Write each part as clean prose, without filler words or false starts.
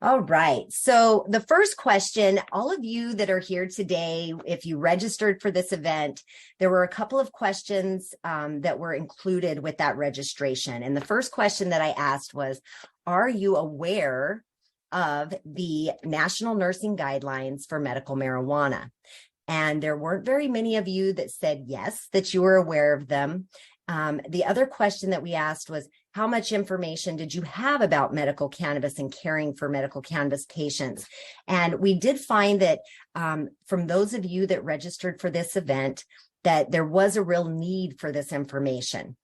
All right. So the first question, all of you that are here today, if you registered for this event, there were a couple of questions that were included with that registration. And the first question that I asked was, are you aware of the National Nursing Guidelines for medical marijuana? And there weren't very many of you that said yes, that you were aware of them. The other question that we asked was, how much information did you have about medical cannabis and caring for medical cannabis patients? And we did find that from those of you that registered for this event, that there was a real need for this information.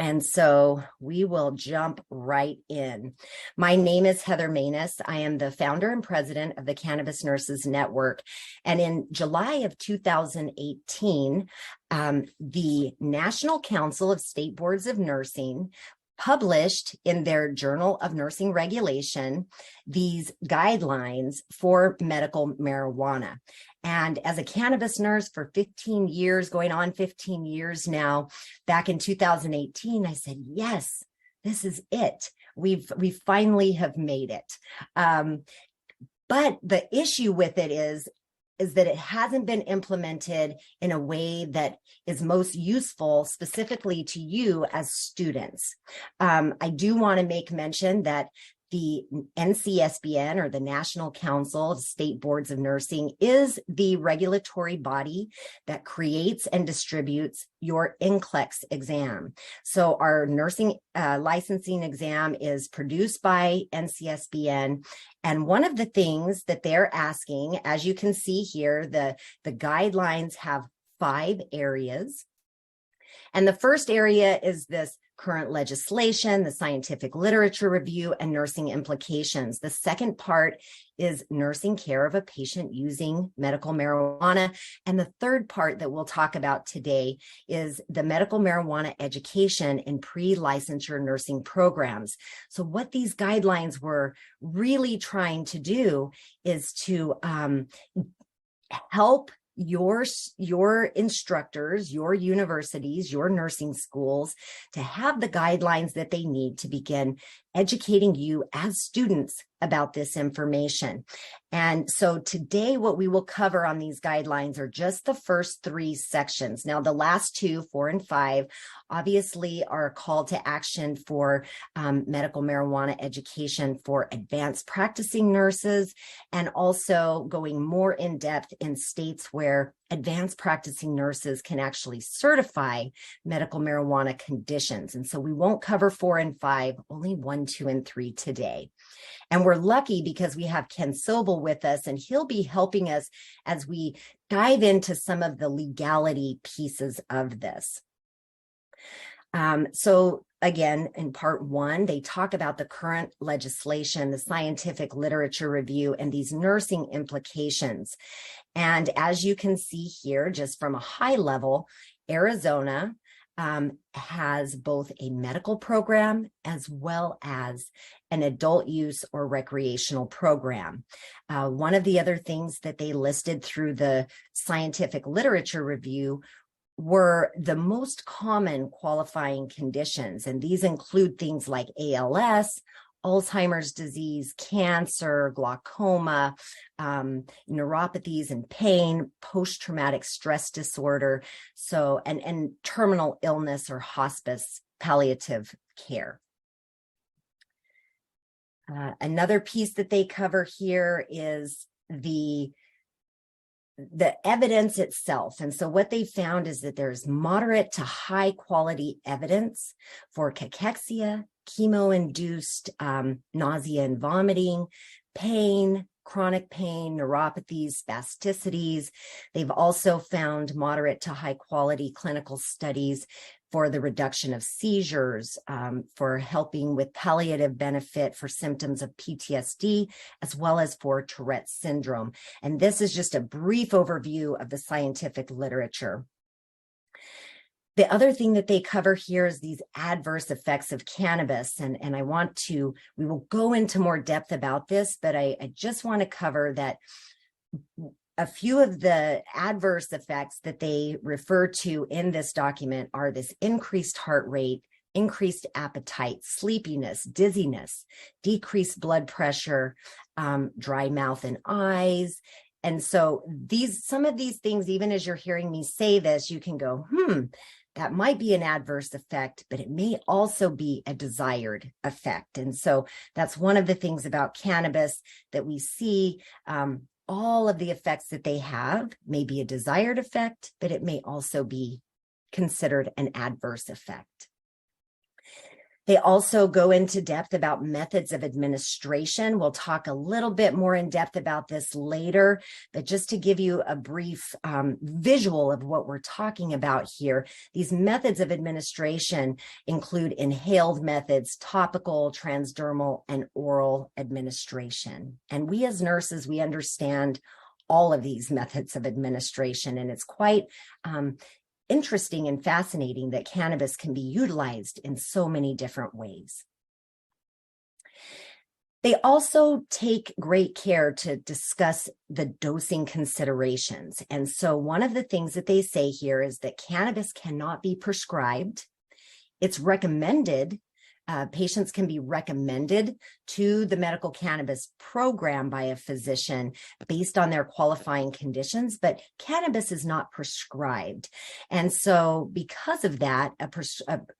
And so we will jump right in. My name is Heather Manus. I am the founder and president of the Cannabis Nurses Network. And in July of 2018, the National Council of State Boards of Nursing published in their Journal of Nursing Regulation these guidelines for medical marijuana. And as a cannabis nurse for 15 years, going on 15 years now, back in 2018, I said, yes, this is it. We finally have made it. But the issue with it is that it hasn't been implemented in a way that is most useful specifically to you as students. I do want to make mention that the NCSBN, or the National Council of State Boards of Nursing, is the regulatory body that creates and distributes your NCLEX exam. So our nursing licensing exam is produced by NCSBN. And one of the things that they're asking, as you can see here, the guidelines have 5 areas. And the first area is this current legislation, the scientific literature review, and nursing implications. The second part is nursing care of a patient using medical marijuana. And the third part that we'll talk about today is the medical marijuana education in pre-licensure nursing programs. So what these guidelines were really trying to do is to help your instructors, your universities, your nursing schools to have the guidelines that they need to begin educating you as students about this information. And so today, what we will cover on these guidelines are just the first 3 sections. Now, the last 2, 4 and 5, obviously are a call to action for medical marijuana education for advanced practicing nurses, and also going more in depth in states where advanced practicing nurses can actually certify medical marijuana conditions. And so we won't cover 4 and 5, only 1, 2, and 3 today. And we're lucky because we have Ken Sobel with us, and he'll be helping us as we dive into some of the legality pieces of this. So again, in part 1, they talk about the current legislation, the scientific literature review, and these nursing implications. And as you can see here, just from a high level, Arizona has both a medical program as well as an adult use or recreational program. One of the other things that they listed through the scientific literature review were the most common qualifying conditions. And these include things like ALS, Alzheimer's disease, cancer, glaucoma, neuropathies and pain, post-traumatic stress disorder, so and terminal illness or hospice palliative care. Another piece that they cover here is the evidence itself. And so what they found is that there's moderate to high quality evidence for cachexia, chemo-induced nausea and vomiting, pain, chronic pain, neuropathies, spasticities. They've also found moderate to high quality clinical studies for the reduction of seizures, for helping with palliative benefit for symptoms of PTSD, as well as for Tourette's syndrome. And this is just a brief overview of the scientific literature. The other thing that they cover here is these adverse effects of cannabis. And we will go into more depth about this, but I just want to cover that a few of the adverse effects that they refer to in this document are this increased heart rate, increased appetite, sleepiness, dizziness, decreased blood pressure, dry mouth and eyes. And so some of these things, even as you're hearing me say this, you can go, that might be an adverse effect, but it may also be a desired effect. And so that's one of the things about cannabis that we see. All of the effects that they have may be a desired effect, but it may also be considered an adverse effect. They also go into depth about methods of administration. We'll talk a little bit more in depth about this later, but just to give you a brief visual of what we're talking about here, these methods of administration include inhaled methods, topical, transdermal, and oral administration. And we as nurses, we understand all of these methods of administration, and it's quite interesting and fascinating that cannabis can be utilized in so many different ways. They also take great care to discuss the dosing considerations. And so one of the things that they say here is that cannabis cannot be prescribed. It's recommended. Patients can be recommended to the medical cannabis program by a physician based on their qualifying conditions, but cannabis is not prescribed. And so because of that,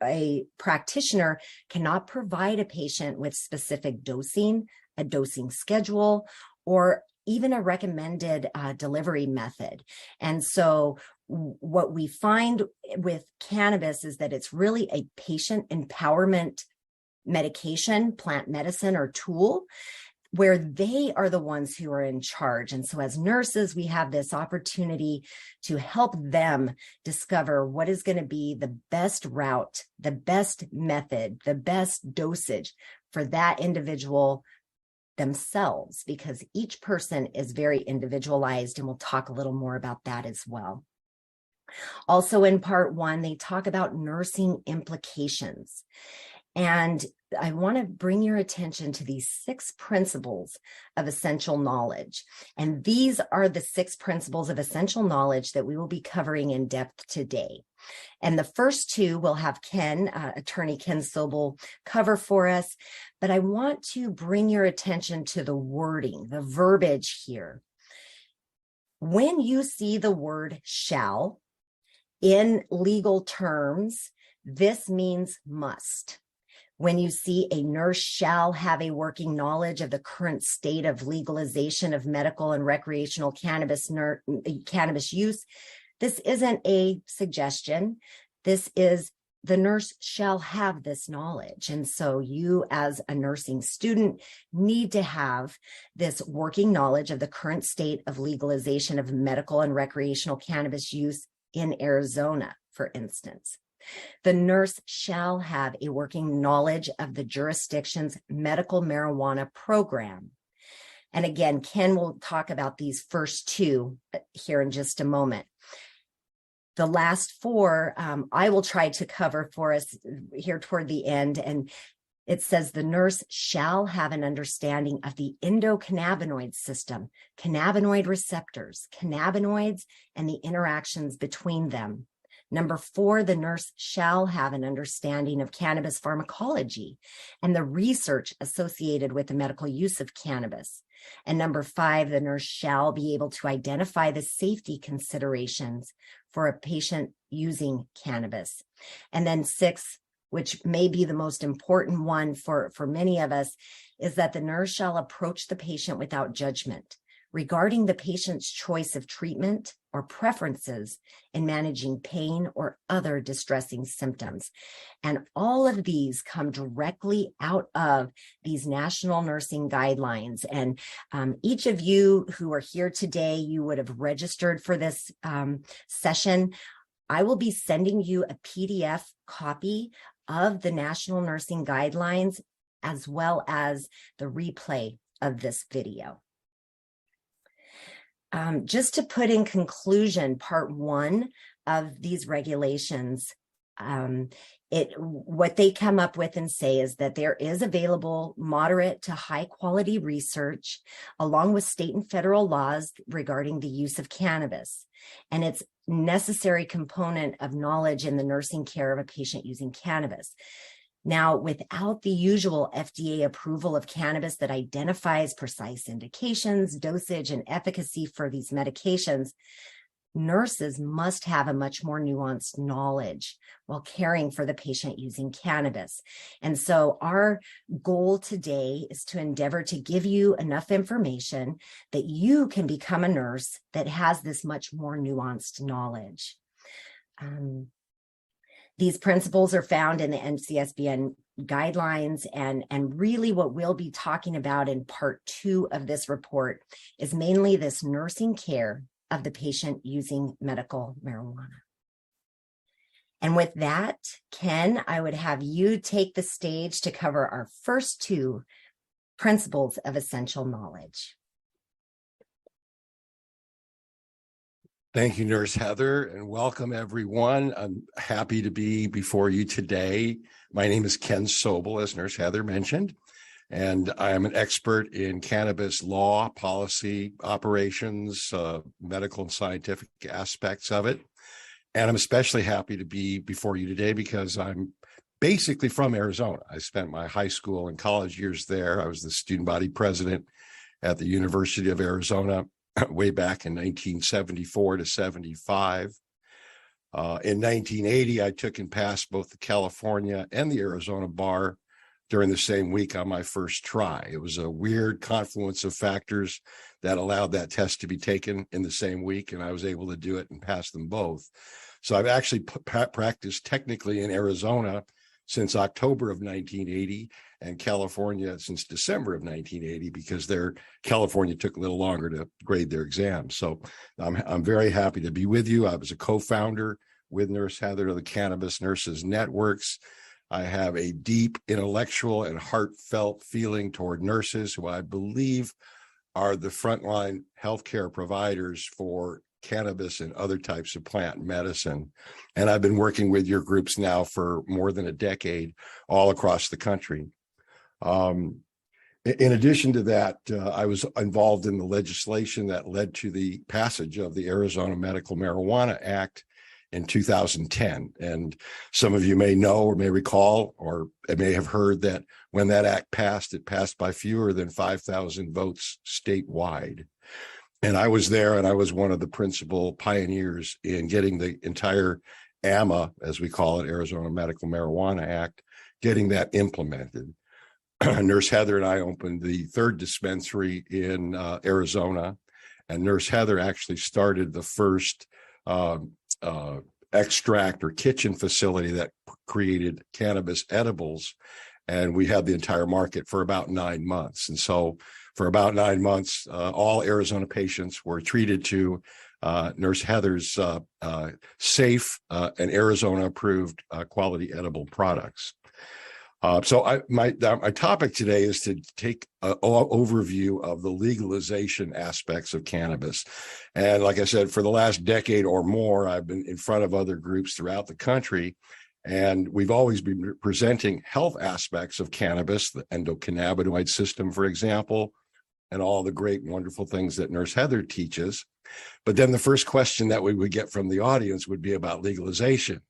a practitioner cannot provide a patient with specific dosing, a dosing schedule, or even a recommended delivery method. And so what we find with cannabis is that it's really a patient empowerment medication, plant medicine, or tool where they are the ones who are in charge. And so as nurses, we have this opportunity to help them discover what is going to be the best route, the best method, the best dosage for that individual themselves, because each person is very individualized, and we'll talk a little more about that as well. Also in part 1, they talk about nursing implications. And I want to bring your attention to these 6 principles of essential knowledge. And these are the 6 principles of essential knowledge that we will be covering in depth today. And the first 2 will have attorney Ken Sobel, cover for us. But I want to bring your attention to the wording, the verbiage here. When you see the word shall in legal terms, this means must. When you see a nurse shall have a working knowledge of the current state of legalization of medical and recreational cannabis use, this isn't a suggestion. This is the nurse shall have this knowledge. And so you as a nursing student need to have this working knowledge of the current state of legalization of medical and recreational cannabis use in Arizona, for instance. The nurse shall have a working knowledge of the jurisdiction's medical marijuana program. And again, Ken will talk about these first 2 here in just a moment. The last 4, I will try to cover for us here toward the end. And it says the nurse shall have an understanding of the endocannabinoid system, cannabinoid receptors, cannabinoids, and the interactions between them. Number 4, the nurse shall have an understanding of cannabis pharmacology and the research associated with the medical use of cannabis. And number 5, the nurse shall be able to identify the safety considerations for a patient using cannabis. And then 6, which may be the most important one for many of us, is that the nurse shall approach the patient without judgment regarding the patient's choice of treatment or preferences in managing pain or other distressing symptoms. And all of these come directly out of these national nursing guidelines. And each of you who are here today, you would have registered for this session. I will be sending you a PDF copy of the national nursing guidelines, as well as the replay of this video. Just to put in conclusion, part 1 of these regulations, what they come up with and say is that there is available moderate to high quality research along with state and federal laws regarding the use of cannabis. And it's necessary component of knowledge in the nursing care of a patient using cannabis. Now, without the usual FDA approval of cannabis that identifies precise indications, dosage, and efficacy for these medications, nurses must have a much more nuanced knowledge while caring for the patient using cannabis. And so our goal today is to endeavor to give you enough information that you can become a nurse that has this much more nuanced knowledge. These principles are found in the NCSBN guidelines, and really what we'll be talking about in part 2 of this report is mainly this nursing care of the patient using medical marijuana. And with that, Ken, I would have you take the stage to cover our first 2 principles of essential knowledge. Thank you, Nurse Heather, and welcome everyone. I'm happy to be before you today. My name is Ken Sobel, as Nurse Heather mentioned, and I am an expert in cannabis law, policy, operations, medical and scientific aspects of it. And I'm especially happy to be before you today because I'm basically from Arizona. I spent my high school and college years there. I was the student body president at the University of Arizona way back in 1974 to 75. In 1980, I took and passed both the California and the Arizona bar during the same week on my first try. It was a weird confluence of factors that allowed that test to be taken in the same week, and I was able to do it and pass them both. So I've actually practiced technically in Arizona since October of 1980 and California since December of 1980 because California took a little longer to grade their exams. So I'm very happy to be with you. I was a co-founder with Nurse Heather of the Cannabis Nurses Networks. I have a deep intellectual and heartfelt feeling toward nurses who I believe are the frontline healthcare providers for cannabis and other types of plant medicine. And I've been working with your groups now for more than a decade all across the country. In addition to that, I was involved in the legislation that led to the passage of the Arizona Medical Marijuana Act in 2010. And some of you may know or may recall or may have heard that when that act passed, it passed by fewer than 5,000 votes statewide. And I was there, and I was one of the principal pioneers in getting the entire AMA, as we call it, Arizona Medical Marijuana Act, getting that implemented. Nurse Heather and I opened the 3rd dispensary in Arizona, and Nurse Heather actually started the first extract or kitchen facility that created cannabis edibles, and we had the entire market for about 9 months. And so for about 9 months, all Arizona patients were treated to Nurse Heather's safe and Arizona-approved quality edible products. So my topic today is to take an overview of the legalization aspects of cannabis. And like I said, for the last decade or more, I've been in front of other groups throughout the country, and we've always been presenting health aspects of cannabis, the endocannabinoid system, for example, and all the great, wonderful things that Nurse Heather teaches. But then the first question that we would get from the audience would be about legalization,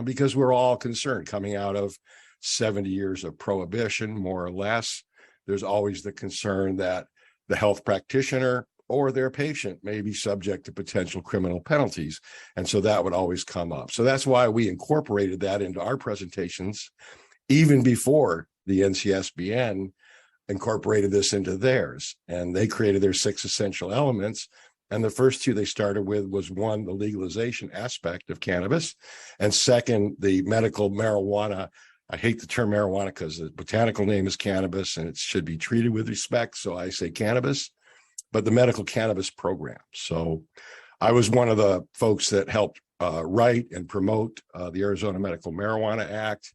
because we're all concerned coming out of 70 years of prohibition, more or less. There's always the concern that the health practitioner or their patient may be subject to potential criminal penalties. And so that would always come up. So that's why we incorporated that into our presentations, even before the NCSBN incorporated this into theirs. And they created their 6 essential elements. And the first 2 they started with was 1, the legalization aspect of cannabis, and 2nd, the medical marijuana. I hate the term marijuana because the botanical name is cannabis and it should be treated with respect. So I say cannabis, but the medical cannabis program. So I was one of the folks that helped write and promote the Arizona Medical Marijuana Act,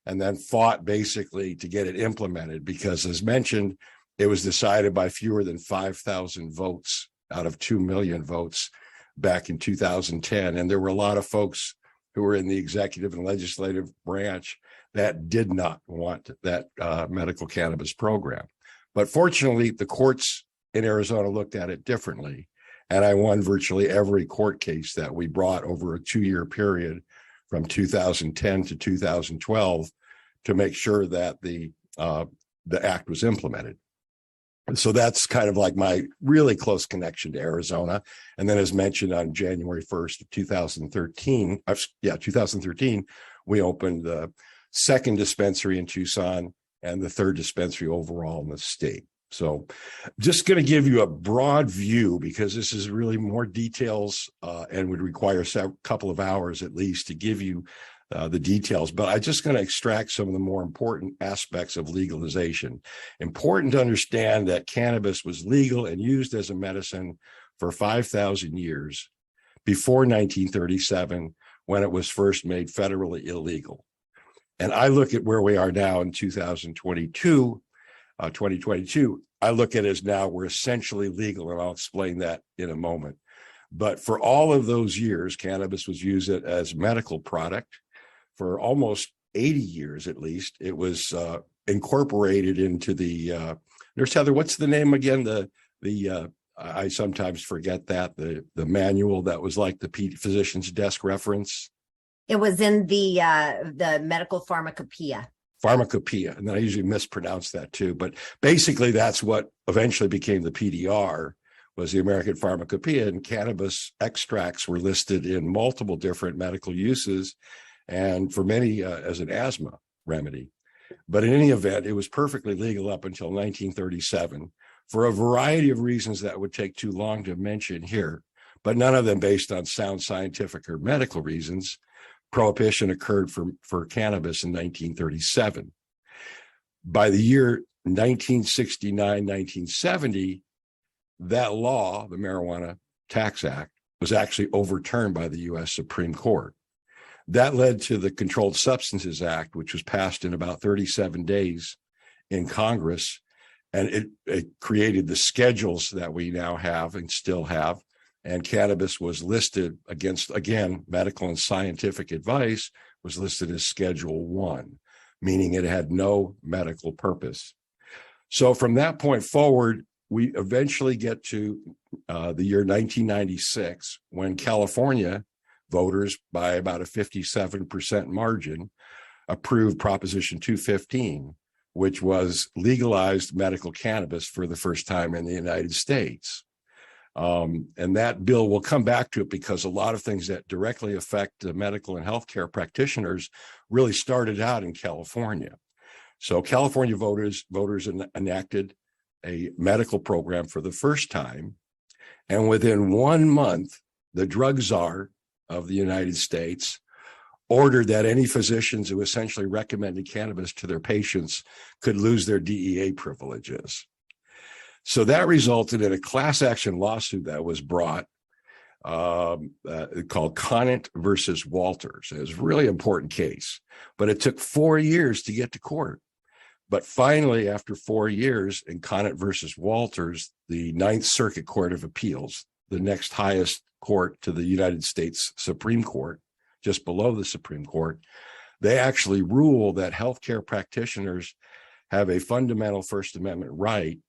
and then fought basically to get it implemented because, as mentioned, it was decided by fewer than 5,000 votes out of 2 million votes back in 2010. And there were a lot of folks who were in the executive and legislative branch that did not want that medical cannabis program. But fortunately, the courts in Arizona looked at it differently. And I won virtually every court case that we brought over a 2-year period from 2010 to 2012 to make sure that the act was implemented. So that's kind of like my really close connection to Arizona. And then, as mentioned, on January 1st of 2013, we opened the second dispensary in Tucson and the third dispensary overall in the state. So just going to give you a broad view, because this is really more details and would require a couple of hours at least to give you the details. But I'm just going to extract some of the more important aspects of legalization. Important to understand that cannabis was legal and used as a medicine for 5,000 years before 1937, when it was first made federally illegal. And I look at where we are now in 2022, I look at it as now we're essentially legal, and I'll explain that in a moment. But for all of those years, cannabis was used as a medical product. For almost 80 years, at least, it was incorporated into the Nurse Heather, what's the name again? I sometimes forget that the manual that was like the physician's desk reference. It was in the medical pharmacopoeia. Pharmacopoeia, and then I usually mispronounce that too. But basically, that's what eventually became the PDR, was the American Pharmacopoeia, and cannabis extracts were listed in multiple different medical uses, and for many as an asthma remedy. But in any event, it was perfectly legal up until 1937 for a variety of reasons that would take too long to mention here, but none of them based on sound scientific or medical reasons. Prohibition occurred for cannabis in 1937. By the year 1969, 1970, that law, the Marijuana Tax Act, was actually overturned by the U.S. Supreme Court. That led to the Controlled Substances Act, which was passed in about 37 days in Congress, and it created the schedules that we now have and still have. And cannabis was listed against, again, medical and scientific advice, was listed as Schedule 1, meaning it had no medical purpose. So from that point forward, we eventually get to the year 1996, when California voters, by about a 57% margin, approved Proposition 215, which was legalized medical cannabis for the first time in the United States. And that bill, we'll come back to it, because a lot of things that directly affect medical and healthcare practitioners really started out in California. So California voters enacted a medical program for the first time. And within 1 month, the drug czar of the United States ordered that any physicians who essentially recommended cannabis to their patients could lose their DEA privileges. So that resulted in a class action lawsuit that was brought called Conant versus Walters. It was a really important case, but it took 4 years to get to court. But finally, after 4 years in Conant versus Walters, the Ninth Circuit Court of Appeals, the next highest court to the United States Supreme Court, just below the Supreme Court, they actually ruled that healthcare practitioners have a fundamental First Amendment right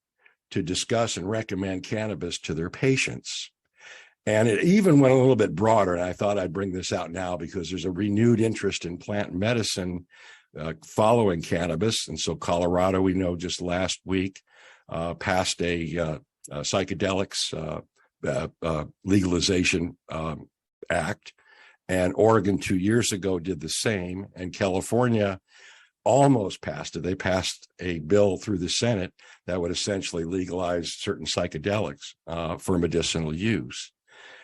to discuss and recommend cannabis to their patients. And it even went a little bit broader, and I thought I'd bring this out now because there's a renewed interest in plant medicine following cannabis. And so Colorado, we know, just last week passed a psychedelics legalization act, and Oregon 2 years ago did the same, and California almost passed it. They passed a bill through the Senate that would essentially legalize certain psychedelics for medicinal use.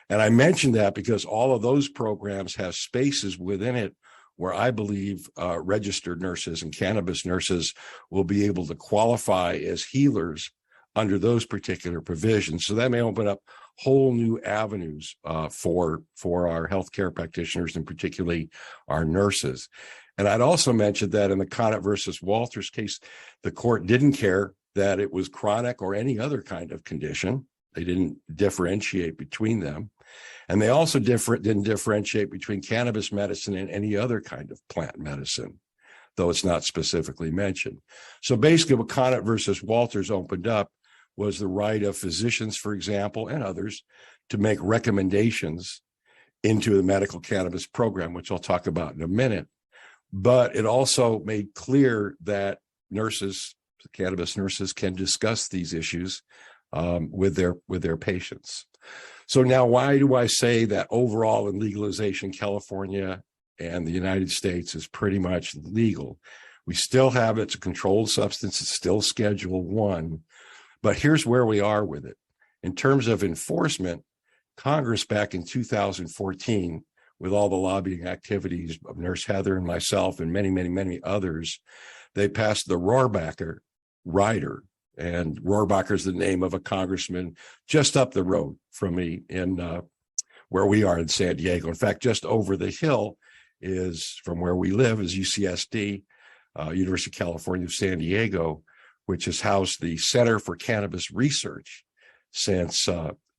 And I mentioned that because all of those programs have spaces within it where I believe registered nurses and cannabis nurses will be able to qualify as healers under those particular provisions. So that may open up whole new avenues for our healthcare practitioners, and particularly our nurses. And I'd also mentioned that in the Conant versus Walters case, the court didn't care that it was chronic or any other kind of condition. They didn't differentiate between them. And they also didn't differentiate between cannabis medicine and any other kind of plant medicine, though it's not specifically mentioned. So basically what Conant versus Walters opened up was the right of physicians, for example, and others to make recommendations into the medical cannabis program, which I'll talk about in a minute. But it also made clear that nurses, cannabis nurses, can discuss these issues with their patients. So now, why do I say that overall in legalization, California and the United States is pretty much legal? We still have it's a controlled substance. It's still Schedule 1. But here's where we are with it. In terms of enforcement, Congress back in 2014, with all the lobbying activities of Nurse Heather and myself and many, many, many others, they passed the Rohrabacher rider. And Rohrabacher is the name of a congressman just up the road from me in where we are in San Diego. In fact, just over the hill is from where we live is UCSD, University of California, San Diego, which has housed the Center for Cannabis Research since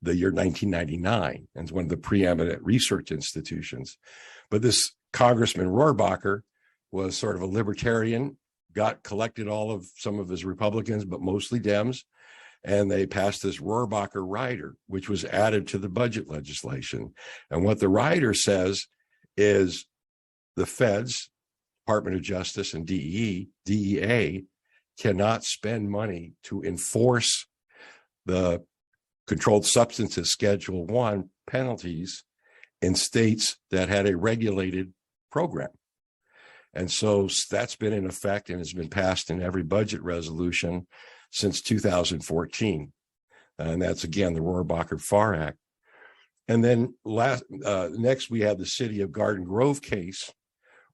the year 1999, and is one of the preeminent research institutions. But this Congressman Rohrabacher was sort of a libertarian, collected some of his Republicans, but mostly Dems, and they passed this Rohrabacher rider, which was added to the budget legislation. And what the rider says is the feds, Department of Justice and DEA cannot spend money to enforce the Controlled Substances Schedule 1 penalties in states that had a regulated program. And so that's been in effect and has been passed in every budget resolution since 2014. And that's, again, the Rohrabacher Farr Act. And then next, we had the City of Garden Grove case,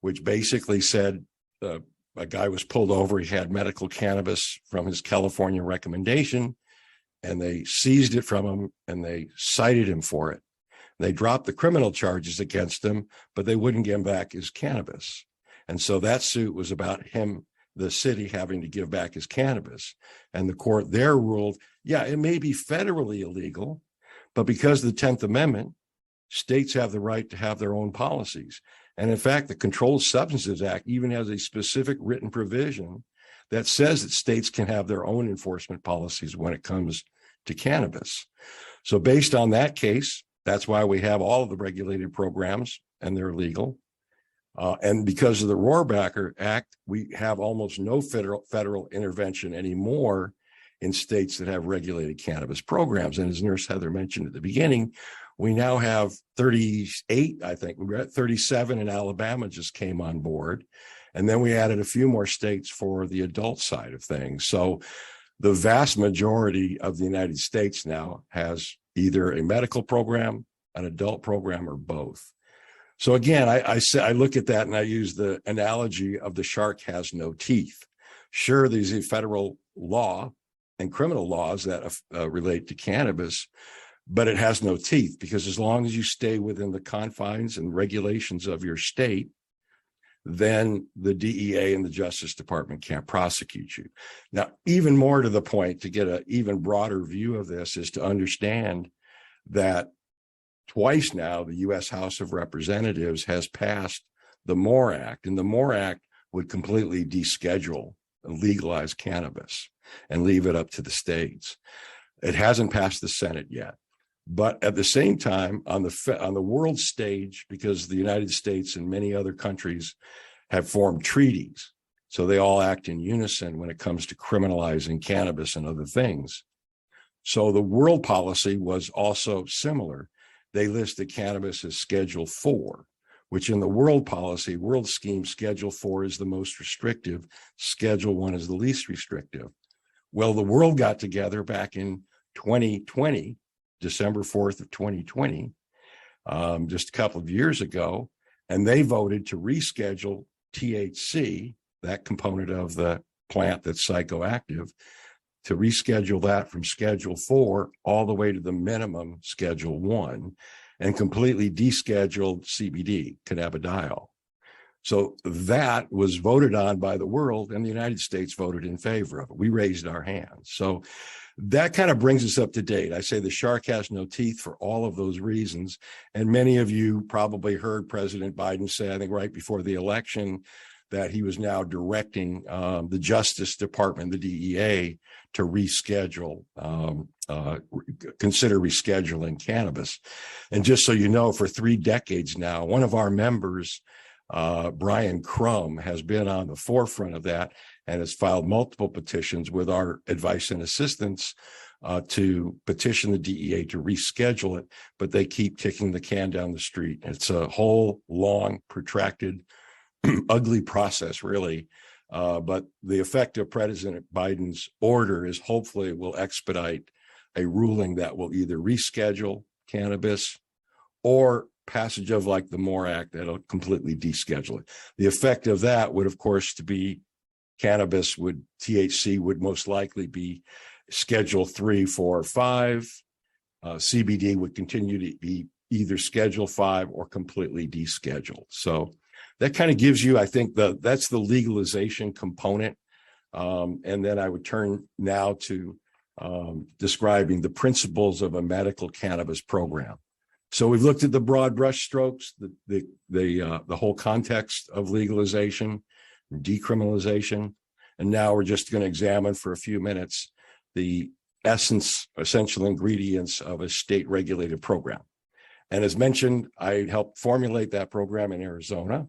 which basically said a guy was pulled over. He had medical cannabis from his California recommendation, and they seized it from him and they cited him for it. They dropped the criminal charges against him, but they wouldn't give him back his cannabis. And so that suit was about him, the city, having to give back his cannabis. And the court there ruled, yeah, it may be federally illegal, but because of the 10th Amendment, states have the right to have their own policies. And in fact, the Controlled Substances Act even has a specific written provision that says that states can have their own enforcement policies when it comes to cannabis. So based on that case, that's why we have all of the regulated programs and they're legal. And because of the Rohrabacher Act, we have almost no federal intervention anymore in states that have regulated cannabis programs. And as Nurse Heather mentioned at the beginning, we now have 38, I think. We're at 37, and Alabama just came on board. And then we added a few more states for the adult side of things. So the vast majority of the United States now has either a medical program, an adult program, or both. So again, I look at that and I use the analogy of the shark has no teeth. Sure, there's a federal law and criminal laws that relate to cannabis, but it has no teeth, because as long as you stay within the confines and regulations of your state, then the DEA and the Justice Department can't prosecute you. Now, even more to the point, to get an even broader view of this, is to understand that twice now the U.S. House of Representatives has passed the MORE Act, and the MORE Act would completely deschedule and legalize cannabis and leave it up to the states. It hasn't passed the Senate yet. But at the same time, on the world stage, because the United States and many other countries have formed treaties, so they all act in unison when it comes to criminalizing cannabis and other things. So the world policy was also similar. They listed cannabis as Schedule 4, which in the world policy, world scheme, Schedule 4 is the most restrictive. Schedule 1 is the least restrictive. Well, the world got together back in 2020, December 4th of 2020, just a couple of years ago, and they voted to reschedule THC, that component of the plant that's psychoactive, to reschedule that from Schedule 4 all the way to the minimum Schedule 1, and completely descheduled CBD, cannabidiol. So that was voted on by the world, and the United States voted in favor of it. We raised our hands. So that kind of brings us up to date. I say the shark has no teeth for all of those reasons. And many of you probably heard President Biden say, I think right before the election, that he was now directing the Justice Department, the DEA, to consider rescheduling cannabis. And just so you know, for 3 decades now, one of our members, Brian Crum, has been on the forefront of that and has filed multiple petitions with our advice and assistance to petition the DEA to reschedule it, but they keep kicking the can down the street. It's a whole long, protracted, ugly process, really. But the effect of President Biden's order is hopefully it will expedite a ruling that will either reschedule cannabis or passage of like the MORE Act that'll completely deschedule it. The effect of that would, of course, to be THC would most likely be Schedule 3, 4, or 5. CBD would continue to be either Schedule 5 or completely descheduled. So that kind of gives you, I think, that's the legalization component. And then I would turn now to describing the principles of a medical cannabis program. So we've looked at the broad brush strokes, the whole context of legalization, decriminalization, and now we're just going to examine for a few minutes the essential ingredients of a state-regulated program. And as mentioned, I helped formulate that program in Arizona.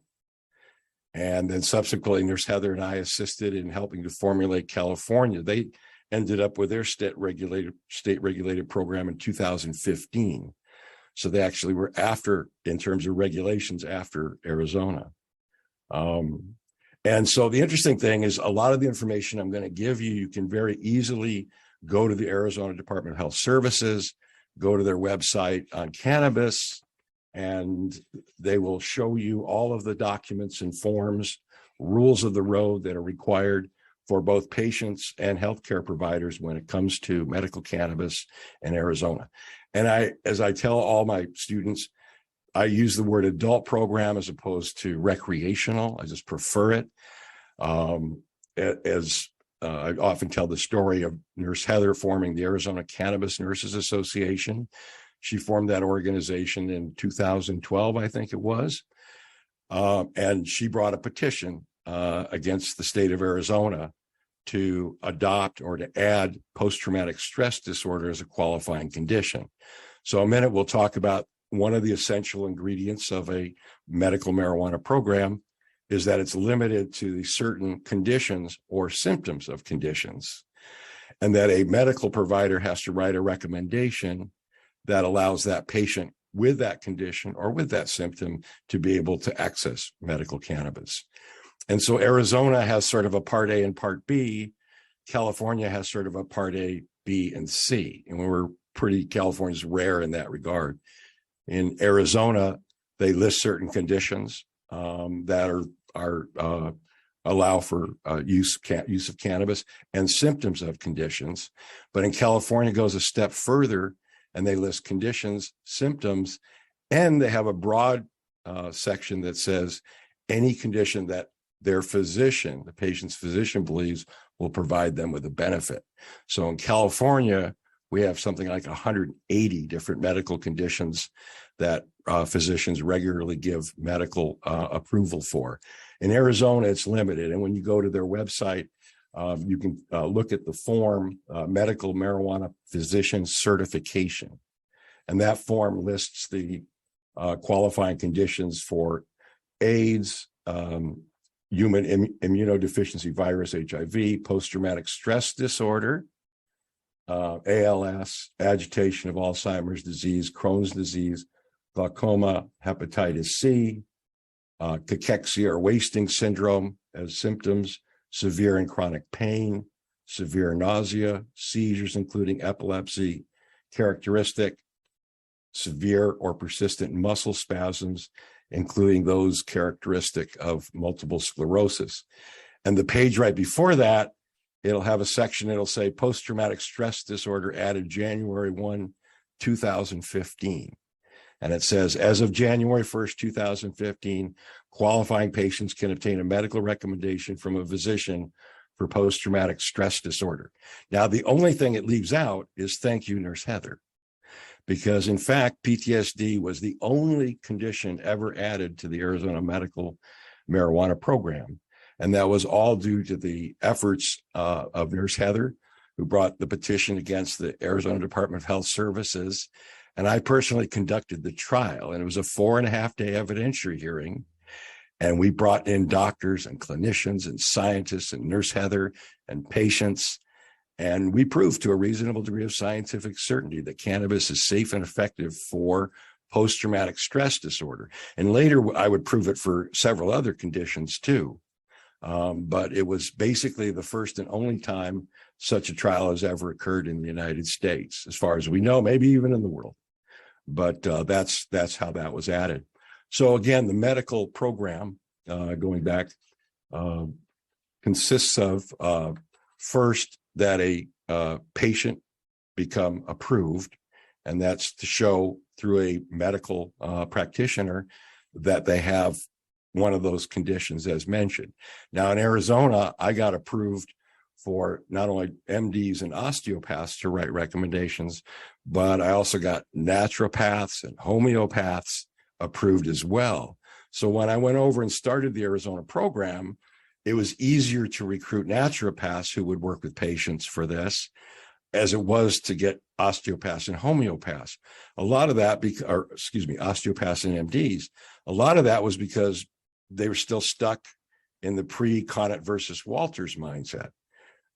And then subsequently, Nurse Heather and I assisted in helping to formulate California. They ended up with their state-regulated program in 2015. So they actually were after, in terms of regulations, after Arizona. And so the interesting thing is a lot of the information I'm going to give you, you can very easily go to the Arizona Department of Health Services, go to their website on cannabis, and they will show you all of the documents and forms, rules of the road that are required for both patients and healthcare providers when it comes to medical cannabis in Arizona. And as I tell all my students, I use the word adult program as opposed to recreational. I just prefer it. I often tell the story of Nurse Heather forming the Arizona Cannabis Nurses Association. She formed that organization in 2012, I think it was. And she brought a petition against the state of Arizona to adopt or to add post-traumatic stress disorder as a qualifying condition. So in a minute, we'll talk about one of the essential ingredients of a medical marijuana program is that it's limited to certain conditions or symptoms of conditions, and that a medical provider has to write a recommendation that allows that patient with that condition or with that symptom to be able to access medical cannabis. And so Arizona has sort of a Part A and Part B. California has sort of a Part A, B, and C. And California's rare in that regard. In Arizona, they list certain conditions that allow for use of cannabis and symptoms of conditions. But in California, it goes a step further, and they list conditions, symptoms, and they have a broad section that says any condition that their physician, the patient's physician, believes will provide them with a benefit. So in California, we have something like 180 different medical conditions that physicians regularly give medical approval for. In Arizona, it's limited. And when you go to their website, you can look at the form, Medical Marijuana Physician Certification. And that form lists the qualifying conditions for AIDS, human immunodeficiency virus, HIV, post-traumatic stress disorder, ALS, agitation of Alzheimer's disease, Crohn's disease, glaucoma, hepatitis C, cachexia or wasting syndrome as symptoms, severe and chronic pain, severe nausea, seizures, including epilepsy, characteristic, severe or persistent muscle spasms, including those characteristic of multiple sclerosis. And the page right before that, it'll have a section, it'll say post-traumatic stress disorder added January 1, 2015. And it says, as of January 1st, 2015, qualifying patients can obtain a medical recommendation from a physician for post-traumatic stress disorder. Now, the only thing it leaves out is thank you, Nurse Heather, because in fact, PTSD was the only condition ever added to the Arizona medical marijuana program. And that was all due to the efforts of Nurse Heather, who brought the petition against the Arizona Department of Health Services. And I personally conducted the trial, and it was a 4.5-day evidentiary hearing. And we brought in doctors and clinicians and scientists and Nurse Heather and patients. And we proved to a reasonable degree of scientific certainty that cannabis is safe and effective for post-traumatic stress disorder. And later, I would prove it for several other conditions too. But it was basically the first and only time such a trial has ever occurred in the United States, as far as we know, maybe even in the world. But that's how that was added. So again, the medical program, going back, consists of first that a patient become approved, and that's to show through a medical practitioner that they have one of those conditions as mentioned. Now in Arizona, I got approved for not only MDs and osteopaths to write recommendations, but I also got naturopaths and homeopaths approved as well. So when I went over and started the Arizona program, it was easier to recruit naturopaths who would work with patients for this as it was to get osteopaths and homeopaths. A lot of that, osteopaths and MDs, a lot of that was because they were still stuck in the pre-Conant versus Walters mindset,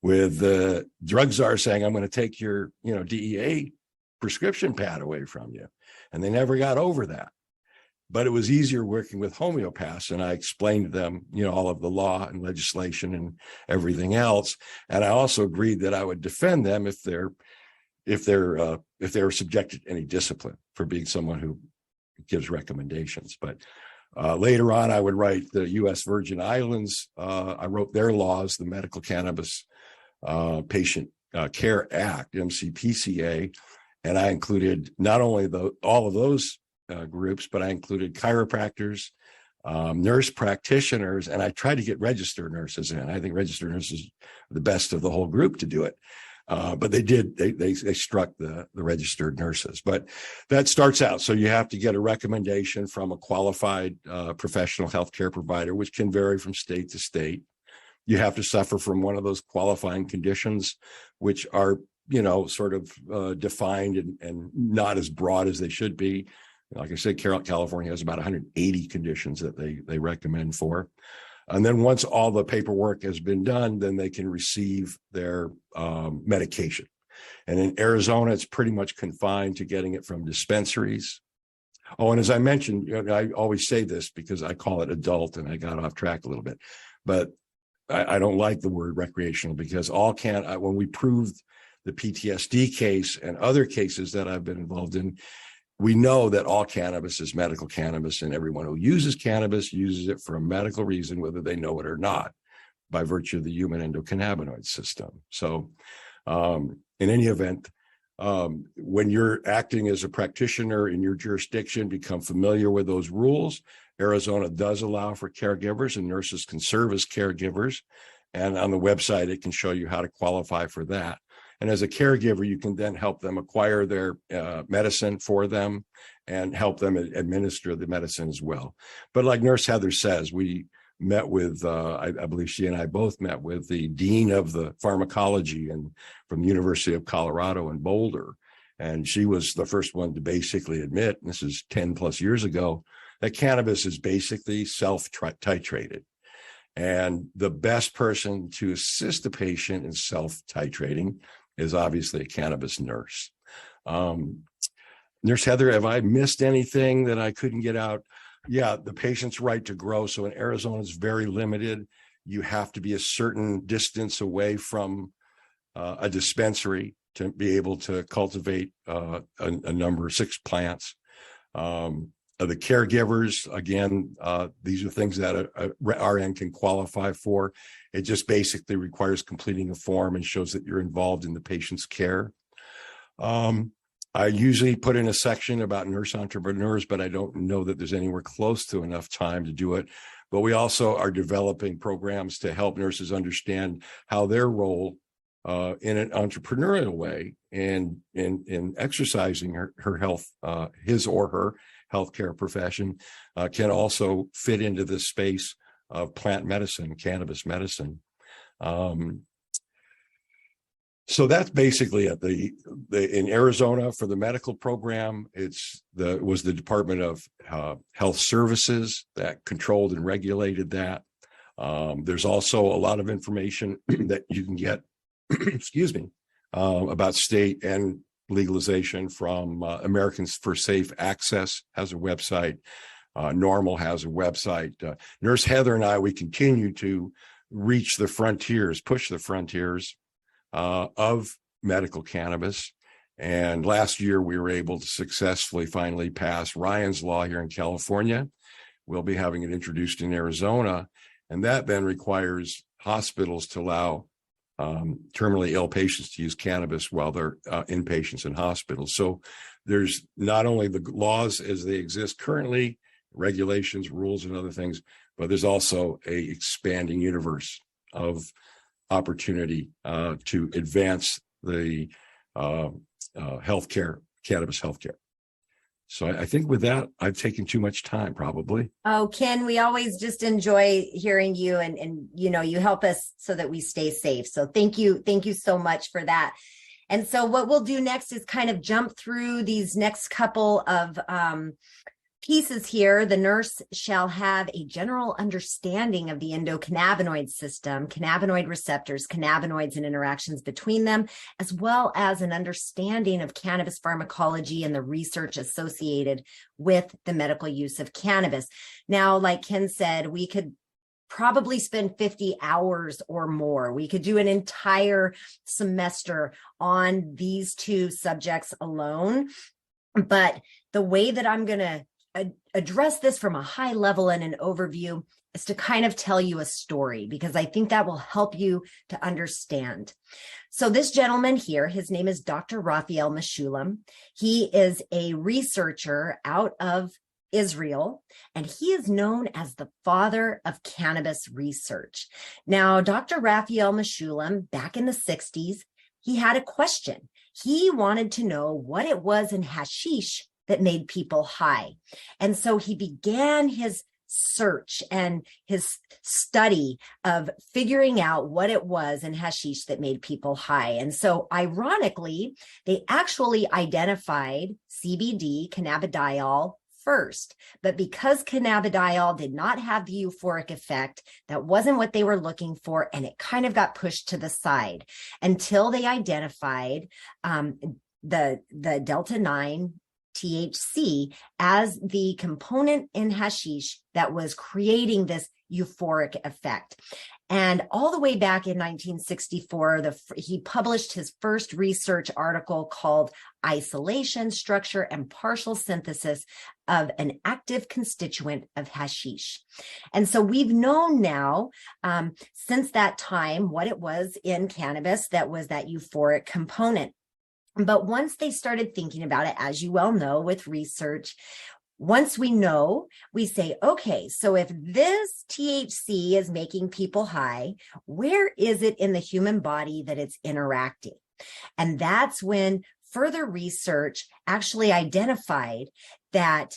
with the drug czar saying, I'm going to take your, DEA prescription pad away from you. And they never got over that. But it was easier working with homeopaths, and I explained to them, all of the law and legislation and everything else. And I also agreed that I would defend them if they're subjected to any discipline for being someone who gives recommendations. But later on, I would write the U.S. Virgin Islands. I wrote their laws, the Medical Cannabis Patient Care Act, MCPCA, and I included not only all of those groups, but I included chiropractors, nurse practitioners, and I tried to get registered nurses in. I think registered nurses are the best of the whole group to do it. But they struck the registered nurses. But that starts out. So you have to get a recommendation from a qualified professional healthcare provider, which can vary from state to state. You have to suffer from one of those qualifying conditions, which are, sort of defined and not as broad as they should be. Like I said, California has about 180 conditions that they recommend for. And then once all the paperwork has been done, then they can receive their medication. And in Arizona, it's pretty much confined to getting it from dispensaries. Oh, and as I mentioned, I always say this because I call it adult, and I got off track a little bit. But I don't like the word recreational, because when we proved the PTSD case and other cases that I've been involved in, we know that all cannabis is medical cannabis, and everyone who uses cannabis uses it for a medical reason, whether they know it or not, by virtue of the human endocannabinoid system. So in any event, when you're acting as a practitioner in your jurisdiction, become familiar with those rules. Arizona does allow for caregivers, and nurses can serve as caregivers. And on the website, it can show you how to qualify for that. And as a caregiver, you can then help them acquire their medicine for them and help them administer the medicine as well. But like Nurse Heather says, we met with, I believe she and I both met with the dean of the pharmacology from the University of Colorado in Boulder. And she was the first one to basically admit, and this is 10 plus years ago, that cannabis is basically self-titrated. And the best person to assist the patient in self-titrating is obviously a cannabis nurse. Nurse Heather, have I missed anything that I couldn't get out? Yeah, the patient's right to grow. So in Arizona, it's very limited. You have to be a certain distance away from a dispensary to be able to cultivate a number of 6 plants. The caregivers, again, these are things that a RN can qualify for. It just basically requires completing a form and shows that you're involved in the patient's care. I usually put in a section about nurse entrepreneurs, but I don't know that there's anywhere close to enough time to do it. But we also are developing programs to help nurses understand how their role in an entrepreneurial way and in exercising her health, his or her healthcare profession, can also fit into this space of plant medicine, cannabis medicine. So that's basically it. In Arizona for the medical program, was the Department of Health Services that controlled and regulated that. There's also a lot of information that you can get, excuse me, about state and legalization from Americans for Safe Access has a website. Normal has a website. Nurse Heather and I, we continue to reach the frontiers, push the frontiers of medical cannabis. And last year, we were able to successfully finally pass Ryan's Law here in California. We'll be having it introduced in Arizona. And that then requires hospitals to allow terminally ill patients to use cannabis while they're inpatients in hospitals. So there's not only the laws as they exist currently, regulations, rules, and other things, but there's also a expanding universe of opportunity to advance the healthcare, cannabis healthcare. So I think with that, I've taken too much time, probably. Oh, Ken, we always just enjoy hearing you, and you help us so that we stay safe. So thank you so much for that. And so what we'll do next is kind of jump through these next couple of pieces here. The nurse shall have a general understanding of the endocannabinoid system, cannabinoid receptors, cannabinoids and interactions between them, as well as an understanding of cannabis pharmacology and the research associated with the medical use of cannabis. Now, like Ken said, we could probably spend 50 hours or more. We could do an entire semester on these two subjects alone. But the way that I'm going to address this from a high level and an overview is to kind of tell you a story, because I think that will help you to understand. So this gentleman here, his name is Dr. Raphael Mechoulam. He is a researcher out of Israel, and he is known as the father of cannabis research. Now, Dr. Raphael Mechoulam, back in the 60s, he had a question. He wanted to know what it was in hashish that made people high. And so he began his search and his study of figuring out what it was in hashish that made people high. And so ironically, they actually identified CBD, cannabidiol, first. But because cannabidiol did not have the euphoric effect, that wasn't what they were looking for, and it kind of got pushed to the side until they identified the Delta 9 THC as the component in hashish that was creating this euphoric effect. And all the way back in 1964, he published his first research article called Isolation, Structure, and Partial Synthesis of an Active Constituent of Hashish. And so we've known now since that time what it was in cannabis that was that euphoric component. But once they started thinking about it, as you well know with research, once we know, we say, okay, so if this THC is making people high, where is it in the human body that it's interacting? And that's when further research actually identified that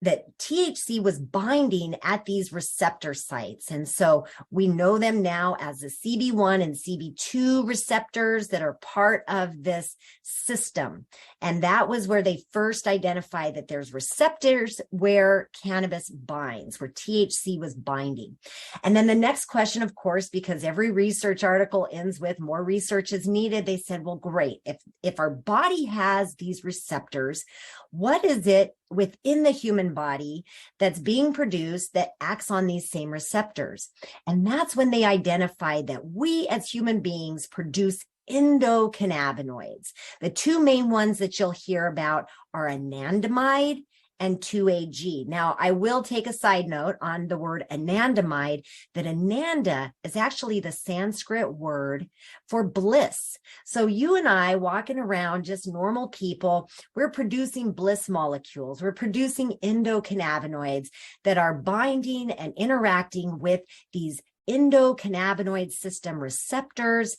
that THC was binding at these receptor sites. And so we know them now as the CB1 and CB2 receptors that are part of this system. And that was where they first identified that there's receptors where cannabis binds, where THC was binding. And then the next question, of course, because every research article ends with more research is needed, they said, well, great. If our body has these receptors, what is it within the human body that's being produced that acts on these same receptors? And that's when they identified that we as human beings produce endocannabinoids. The two main ones that you'll hear about are anandamide and 2-AG. Now, I will take a side note on the word anandamide, that ananda is actually the Sanskrit word for bliss. So you and I walking around, just normal people, we're producing bliss molecules. We're producing endocannabinoids that are binding and interacting with these endocannabinoid system receptors.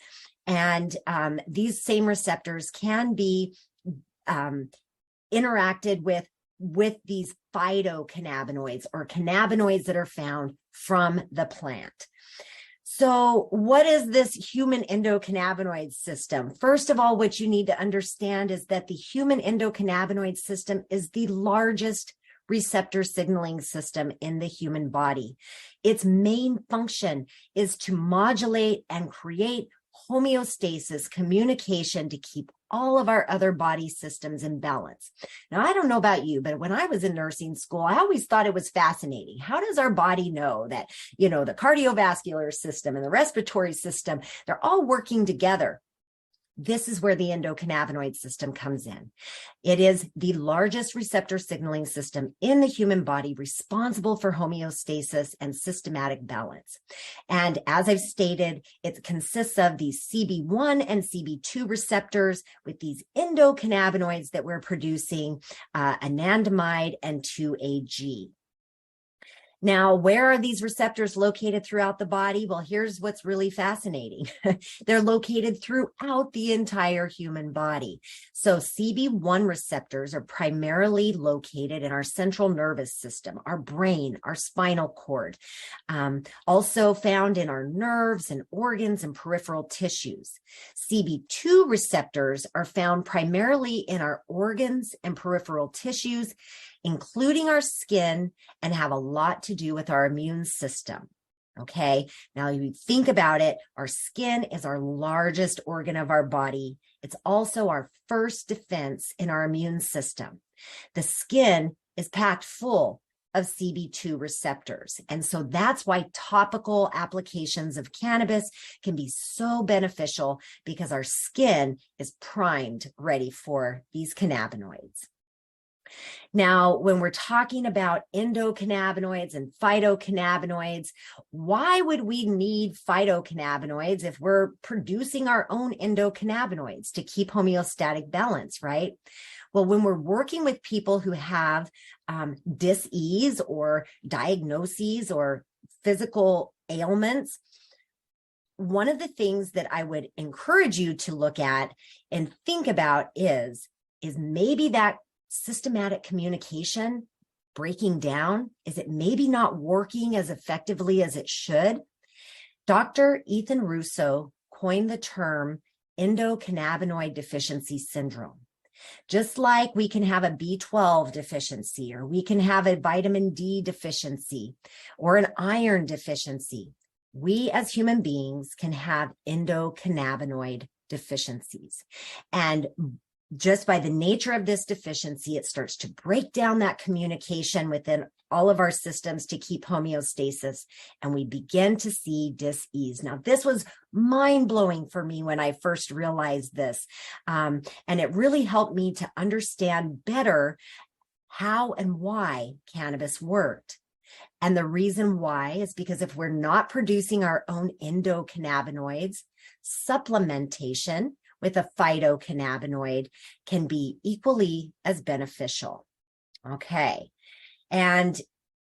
And these same receptors can be interacted with these phytocannabinoids, or cannabinoids that are found from the plant. So what is this human endocannabinoid system? First of all, what you need to understand is that the human endocannabinoid system is the largest receptor signaling system in the human body. Its main function is to modulate and create homeostasis, communication, to keep all of our other body systems in balance. Now, I don't know about you, but when I was in nursing school, I always thought it was fascinating. How does our body know that, the cardiovascular system and the respiratory system, they're all working together? This is where the endocannabinoid system comes in. It is the largest receptor signaling system in the human body, responsible for homeostasis and systematic balance. And as I've stated, it consists of these CB1 and CB2 receptors with these endocannabinoids that we're producing, anandamide and 2-AG. Now, where are these receptors located throughout the body? Well, here's what's really fascinating. They're located throughout the entire human body. So CB1 receptors are primarily located in our central nervous system, our brain, our spinal cord, also found in our nerves and organs and peripheral tissues. CB2 receptors are found primarily in our organs and peripheral tissues, including our skin, and have a lot to do with our immune system. Okay, now you think about it, our skin is our largest organ of our body. It's also our first defense in our immune system. The skin is packed full of CB2 receptors. And so that's why topical applications of cannabis can be so beneficial, because our skin is primed, ready for these cannabinoids. Now, when we're talking about endocannabinoids and phytocannabinoids, why would we need phytocannabinoids if we're producing our own endocannabinoids to keep homeostatic balance, right? Well, when we're working with people who have dis-ease or diagnoses or physical ailments, one of the things that I would encourage you to look at and think about is maybe that systematic communication breaking down? Is it maybe not working as effectively as it should? Dr. Ethan Russo coined the term endocannabinoid deficiency syndrome. Just like we can have a B12 deficiency, or we can have a vitamin D deficiency, or an iron deficiency, we as human beings can have endocannabinoid deficiencies. And just by the nature of this deficiency, it starts to break down that communication within all of our systems to keep homeostasis, and we begin to see dis-ease. Now, this was mind-blowing for me when I first realized this, and it really helped me to understand better how and why cannabis worked. And the reason why is because if we're not producing our own endocannabinoids, supplementation with a phytocannabinoid can be equally as beneficial. Okay. And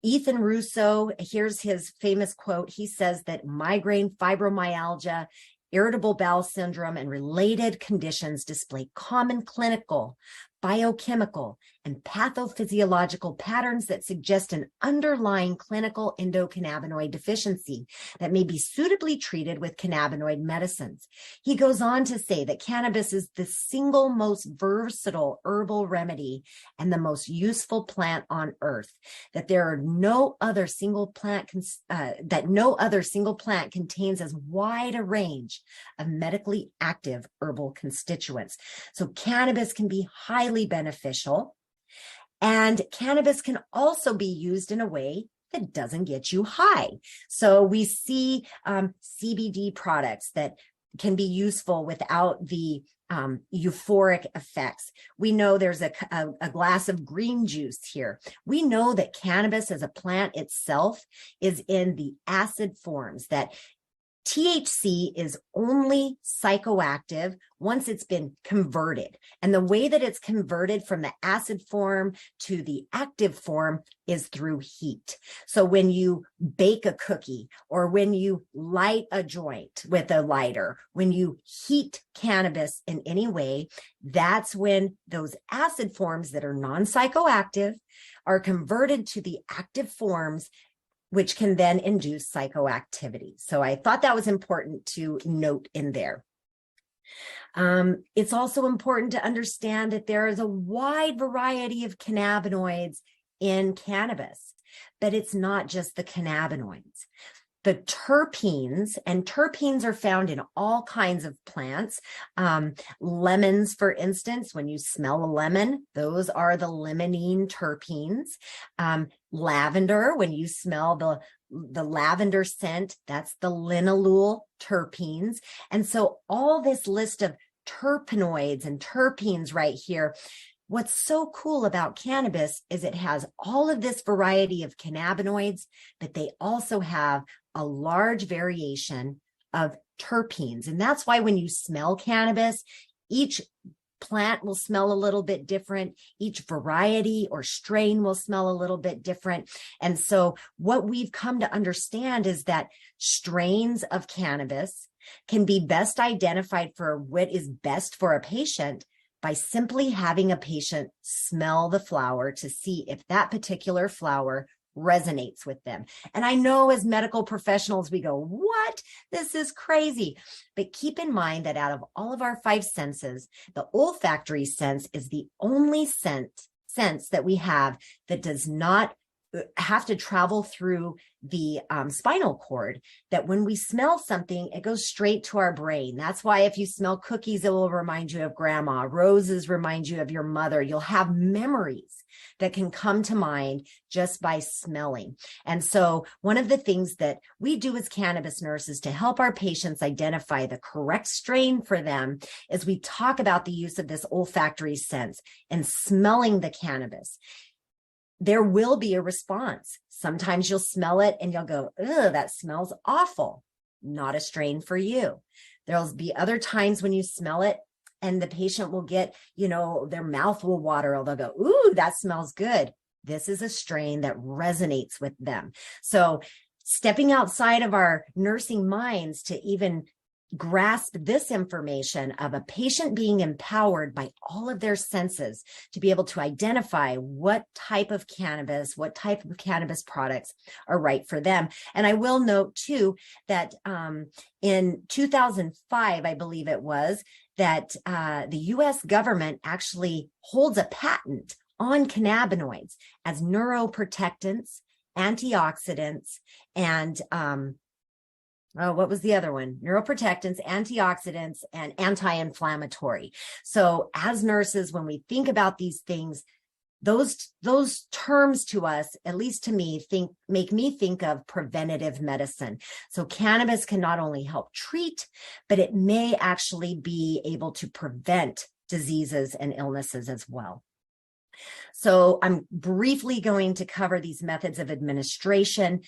Ethan Russo, here's his famous quote. He says that migraine, fibromyalgia, irritable bowel syndrome, and related conditions display common clinical, biochemical, and pathophysiological patterns that suggest an underlying clinical endocannabinoid deficiency that may be suitably treated with cannabinoid medicines. He goes on to say that cannabis is the single most versatile herbal remedy and the most useful plant on earth, that there are no other single plant contains as wide a range of medically active herbal constituents. So cannabis can be highly beneficial. And cannabis can also be used in a way that doesn't get you high. So we see CBD products that can be useful without the euphoric effects. We know there's a glass of green juice here. We know that cannabis as a plant itself is in the acid forms that THC is only psychoactive once it's been converted. And the way that it's converted from the acid form to the active form is through heat. So when you bake a cookie or when you light a joint with a lighter, when you heat cannabis in any way, that's when those acid forms that are non-psychoactive are converted to the active forms, which can then induce psychoactivity. So I thought that was important to note in there. It's also important to understand that there is a wide variety of cannabinoids in cannabis, but it's not just the cannabinoids. The terpenes, and terpenes are found in all kinds of plants. Lemons, for instance, when you smell a lemon, those are the limonene terpenes. Lavender, when you smell the lavender scent, that's the linalool terpenes. And so all this list of terpenoids and terpenes right here. What's so cool about cannabis is it has all of this variety of cannabinoids, but they also have a large variation of terpenes. And that's why when you smell cannabis, each plant will smell a little bit different. Each variety or strain will smell a little bit different. And so what we've come to understand is that strains of cannabis can be best identified for what is best for a patient by simply having a patient smell the flower to see if that particular flower resonates with them. And I know as medical professionals, we go, what? This is crazy. But keep in mind that out of all of our five senses, the olfactory sense is the only sense that we have that does not have to travel through the spinal cord, that when we smell something, it goes straight to our brain. That's why if you smell cookies, it will remind you of grandma. Roses remind you of your mother. You'll have memories that can come to mind just by smelling. And so one of the things that we do as cannabis nurses to help our patients identify the correct strain for them is we talk about the use of this olfactory sense and smelling the cannabis. There will be a response. Sometimes you'll smell it and you'll go, ugh, that smells awful. Not a strain for you. There'll be other times when you smell it and the patient will get, their mouth will water, or they'll go, ooh, that smells good. This is a strain that resonates with them. So stepping outside of our nursing minds to even grasp this information of a patient being empowered by all of their senses to be able to identify what type of cannabis products are right for them. And I will note too that in 2005, I believe it was, that the US government actually holds a patent on cannabinoids as neuroprotectants, antioxidants, and what was the other one? Neuroprotectants, antioxidants, and anti-inflammatory. So as nurses, when we think about these things, those terms to us, at least to me, make me think of preventative medicine. So cannabis can not only help treat, but it may actually be able to prevent diseases and illnesses as well. So I'm briefly going to cover these methods of administration.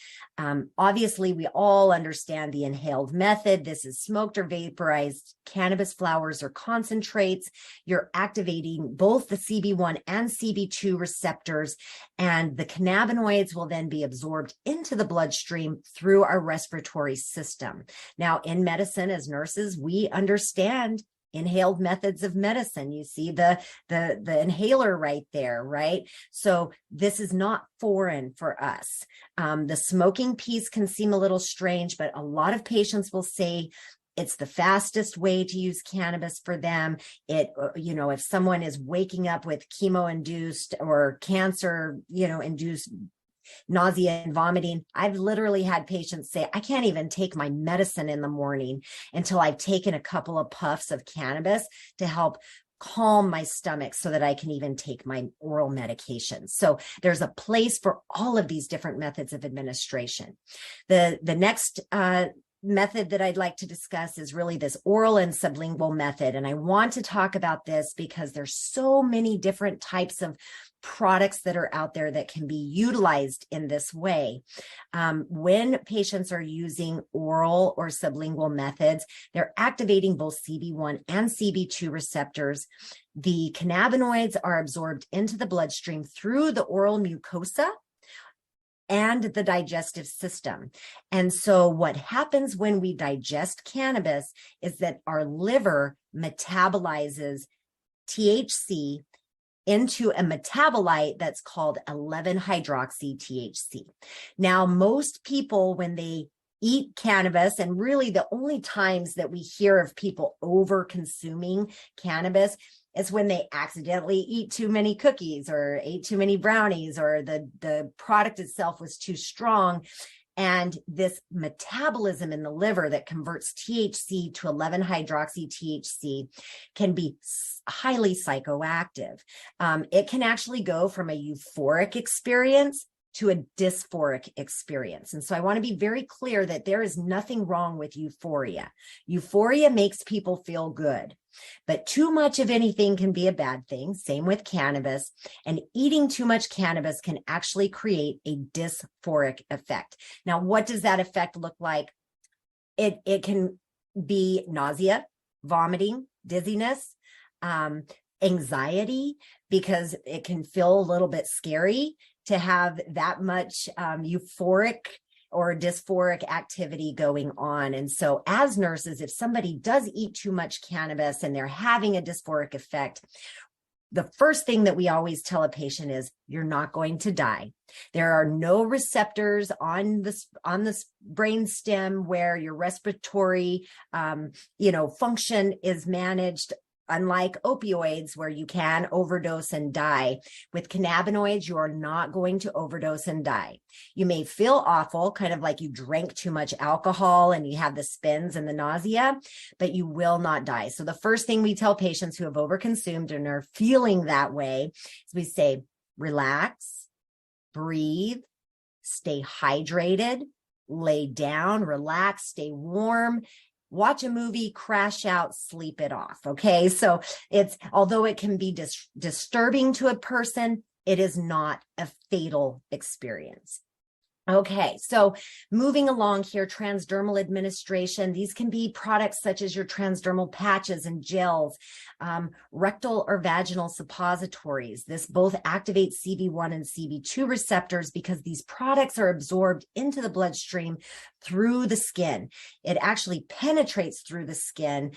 Obviously, we all understand the inhaled method. This is smoked or vaporized cannabis flowers or concentrates. You're activating both the CB1 and CB2 receptors, and the cannabinoids will then be absorbed into the bloodstream through our respiratory system. Now, in medicine, as nurses, we understand inhaled methods of medicine. You see the inhaler right there, right? So this is not foreign for us. The smoking piece can seem a little strange, but a lot of patients will say it's the fastest way to use cannabis for them. If someone is waking up with chemo-induced or cancer, induced nausea and vomiting, I've literally had patients say, I can't even take my medicine in the morning until I've taken a couple of puffs of cannabis to help calm my stomach so that I can even take my oral medications. So there's a place for all of these different methods of administration. The next method that I'd like to discuss is really this oral and sublingual method. And I want to talk about this because there's so many different types of products that are out there that can be utilized in this way. When patients are using oral or sublingual methods, they're activating both CB1 and CB2 receptors. The cannabinoids are absorbed into the bloodstream through the oral mucosa and the digestive system. And so what happens when we digest cannabis is that our liver metabolizes THC into a metabolite that's called 11-hydroxy-THC. Now, most people, when they eat cannabis, and really the only times that we hear of people over consuming cannabis is when they accidentally eat too many cookies or ate too many brownies, or the product itself was too strong. And this metabolism in the liver that converts THC to 11-hydroxy-THC can be highly psychoactive. It can actually go from a euphoric experience to a dysphoric experience. And so I want to be very clear that there is nothing wrong with euphoria. Euphoria makes people feel good, but too much of anything can be a bad thing. Same with cannabis. And eating too much cannabis can actually create a dysphoric effect. Now, what does that effect look like? It can be nausea, vomiting, dizziness, anxiety, because it can feel a little bit scary to have that much euphoric or dysphoric activity going on. And so as nurses, if somebody does eat too much cannabis and they're having a dysphoric effect, the first thing that we always tell a patient is, you're not going to die. There are no receptors on this brain stem where your respiratory function is managed. Unlike opioids, where you can overdose and die, with cannabinoids, you are not going to overdose and die. You may feel awful, kind of like you drank too much alcohol and you have the spins and the nausea, but you will not die. So the first thing we tell patients who have overconsumed and are feeling that way is we say, relax, breathe, stay hydrated, lay down, relax, stay warm. Watch a movie, crash out, sleep it off. Okay. So although it can be disturbing to a person, it is not a fatal experience. Okay, so moving along here, transdermal administration. These can be products such as your transdermal patches and gels, rectal or vaginal suppositories. This both activates CB1 and CB2 receptors because these products are absorbed into the bloodstream through the skin. It actually penetrates through the skin,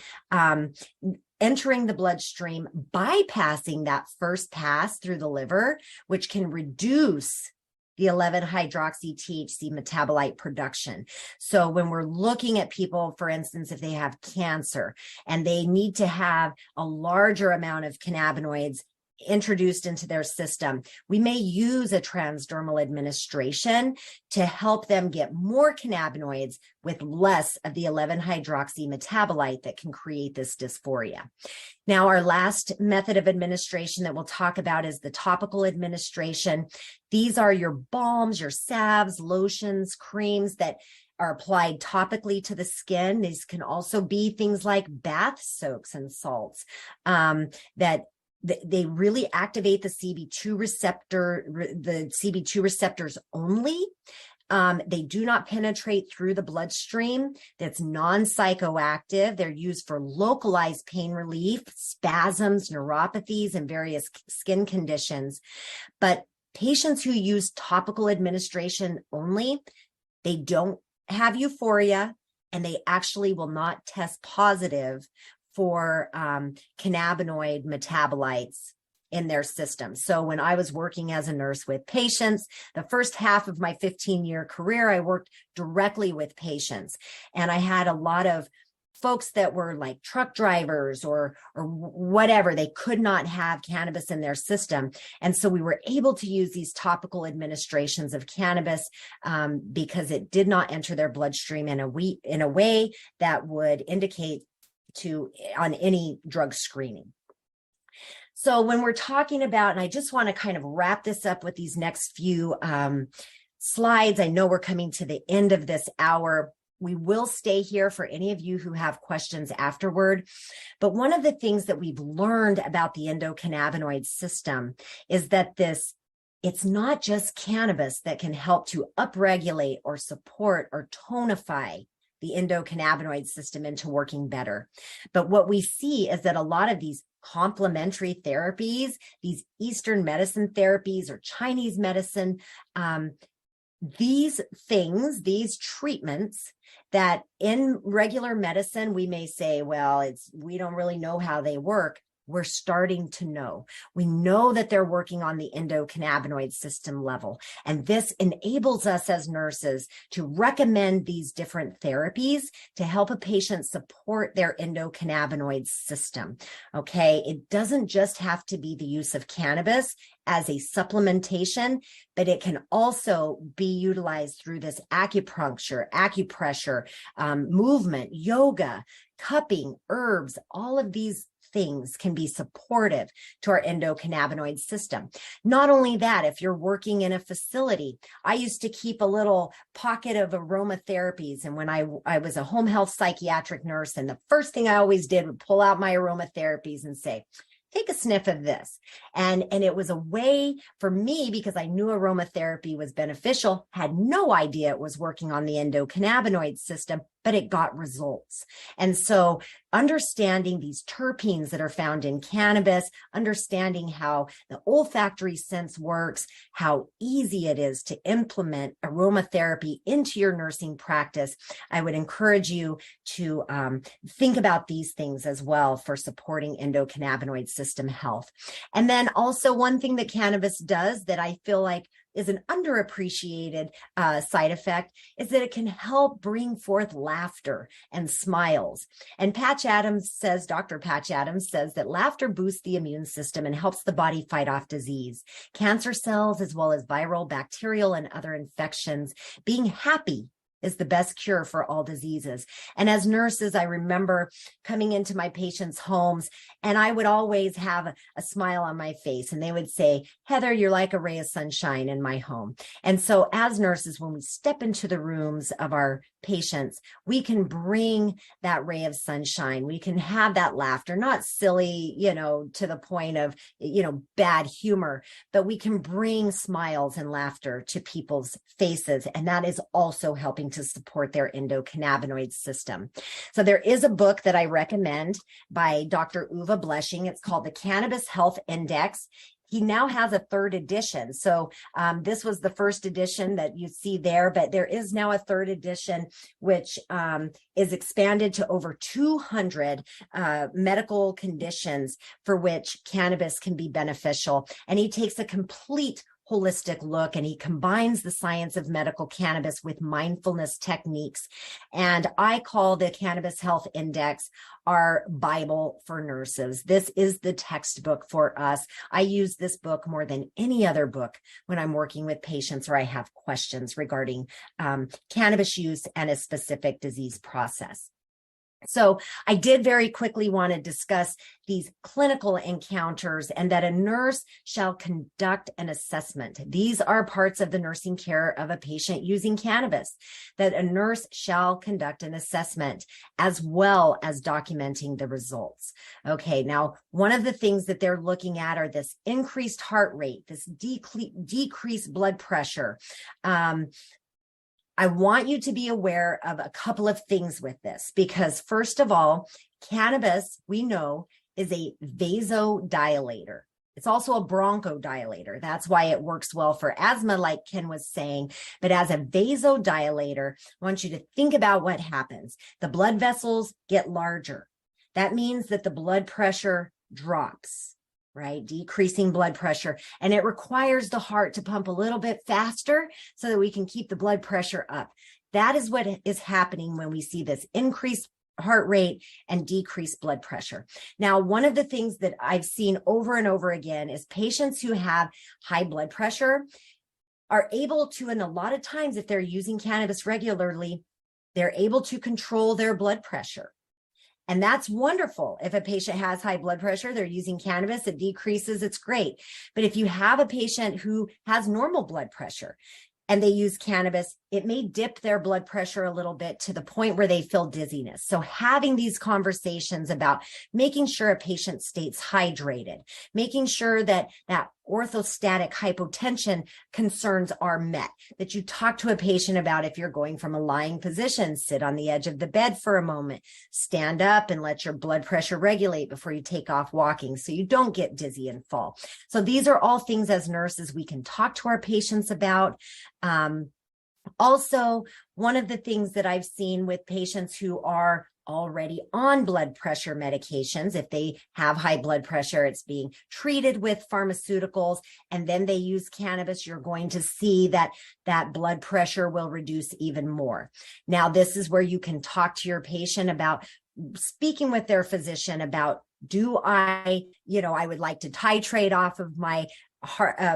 entering the bloodstream, bypassing that first pass through the liver, which can reduce the 11-hydroxy-THC metabolite production. So when we're looking at people, for instance, if they have cancer and they need to have a larger amount of cannabinoids introduced into their system, we may use a transdermal administration to help them get more cannabinoids with less of the 11-hydroxy metabolite that can create this dysphoria. Now, our last method of administration that we'll talk about is the topical administration. These are your balms, your salves, lotions, creams that are applied topically to the skin. These can also be things like bath soaks and salts that they really activate the CB2 receptors only. They do not penetrate through the bloodstream. That's non-psychoactive. They're used for localized pain relief, spasms, neuropathies, and various skin conditions. But patients who use topical administration only, they don't have euphoria, and they actually will not test positive for cannabinoid metabolites in their system. So when I was working as a nurse with patients, the first half of my 15-year career, I worked directly with patients. And I had a lot of folks that were like truck drivers or whatever. They could not have cannabis in their system. And so we were able to use these topical administrations of cannabis because it did not enter their bloodstream in a way that would indicate on any drug screening. So when we're talking about, and I just want to kind of wrap this up with these next few slides. I know we're coming to the end of this hour, We will stay here for any of you who have questions afterward. But one of the things that we've learned about the endocannabinoid system is that it's not just cannabis that can help to upregulate or support or tonify the endocannabinoid system into working better. But what we see is that a lot of these complementary therapies, these Eastern medicine therapies or Chinese medicine, these things, these treatments that in regular medicine, we may say, well, we don't really know how they work. We're starting to know. We know that they're working on the endocannabinoid system level. And this enables us as nurses to recommend these different therapies to help a patient support their endocannabinoid system. Okay. It doesn't just have to be the use of cannabis as a supplementation, but it can also be utilized through this acupuncture, acupressure, movement, yoga, cupping, herbs, all of these things can be supportive to our endocannabinoid system. Not only that, if you're working in a facility, I used to keep a little pocket of aromatherapies. And when I was a home health psychiatric nurse, and the first thing I always did would pull out my aromatherapies and say, take a sniff of this. And it was a way for me, because I knew aromatherapy was beneficial, had no idea it was working on the endocannabinoid system, but it got results. And so understanding these terpenes that are found in cannabis, understanding how the olfactory sense works, how easy it is to implement aromatherapy into your nursing practice, I would encourage you to think about these things as well for supporting endocannabinoid system health. And then also one thing that cannabis does that I feel like is an underappreciated side effect is that it can help bring forth laughter and smiles. And Dr. Patch Adams says that laughter boosts the immune system and helps the body fight off disease, cancer cells, as well as viral, bacterial, and other infections. Being happy is the best cure for all diseases. And as nurses, I remember coming into my patients' homes, and I would always have a smile on my face, and they would say, Heather, you're like a ray of sunshine in my home. And so as nurses, when we step into the rooms of our patients, we can bring that ray of sunshine. We can have that laughter, not silly, to the point of, bad humor, but we can bring smiles and laughter to people's faces. And that is also helping to support their endocannabinoid system. So there is a book that I recommend by Dr. Uwe Bleshing. It's called the Cannabis Health Index. He now has a third edition. So this was the first edition that you see there, but there is now a third edition, which is expanded to over 200 medical conditions for which cannabis can be beneficial. And he takes a complete holistic look, and he combines the science of medical cannabis with mindfulness techniques. And I call the Cannabis Health Index our Bible for nurses. This is the textbook for us. I use this book more than any other book when I'm working with patients or I have questions regarding cannabis use and a specific disease process. So I did very quickly want to discuss these clinical encounters, and that a nurse shall conduct an assessment. These are parts of the nursing care of a patient using cannabis, that a nurse shall conduct an assessment as well as documenting the results. Okay, now one of the things that they're looking at are this increased heart rate, this decreased blood pressure. I want you to be aware of a couple of things with this, because first of all, cannabis, we know, is a vasodilator. It's also a bronchodilator. That's why it works well for asthma, like Ken was saying. But as a vasodilator, I want you to think about what happens. The blood vessels get larger. That means that the blood pressure drops, right? Decreasing blood pressure. And it requires the heart to pump a little bit faster so that we can keep the blood pressure up. That is what is happening when we see this increased heart rate and decreased blood pressure. Now, one of the things that I've seen over and over again is patients who have high blood pressure are able to, and a lot of times if they're using cannabis regularly, they're able to control their blood pressure. And that's wonderful. If a patient has high blood pressure, they're using cannabis, it decreases, it's great. But if you have a patient who has normal blood pressure and they use cannabis, it may dip their blood pressure a little bit to the point where they feel dizziness. So having these conversations about making sure a patient stays hydrated, making sure that that orthostatic hypotension concerns are met, that you talk to a patient about if you're going from a lying position, sit on the edge of the bed for a moment, stand up and let your blood pressure regulate before you take off walking so you don't get dizzy and fall. So these are all things as nurses we can talk to our patients about. Also, one of the things that I've seen with patients who are already on blood pressure medications, if they have high blood pressure, it's being treated with pharmaceuticals, and then they use cannabis, you're going to see that that blood pressure will reduce even more. Now, this is where you can talk to your patient about speaking with their physician about, do I would like to titrate off of my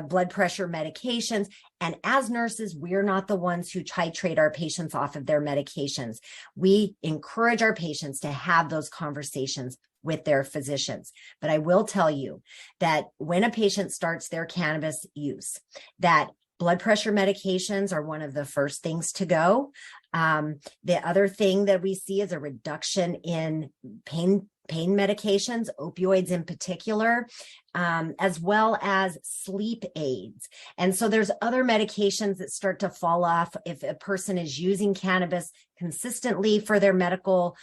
blood pressure medications. And as nurses, we're not the ones who titrate our patients off of their medications. We encourage our patients to have those conversations with their physicians. But I will tell you that when a patient starts their cannabis use, that blood pressure medications are one of the first things to go. The other thing that we see is a reduction in pain medications, opioids in particular, as well as sleep aids. And so there's other medications that start to fall off if a person is using cannabis consistently for their medical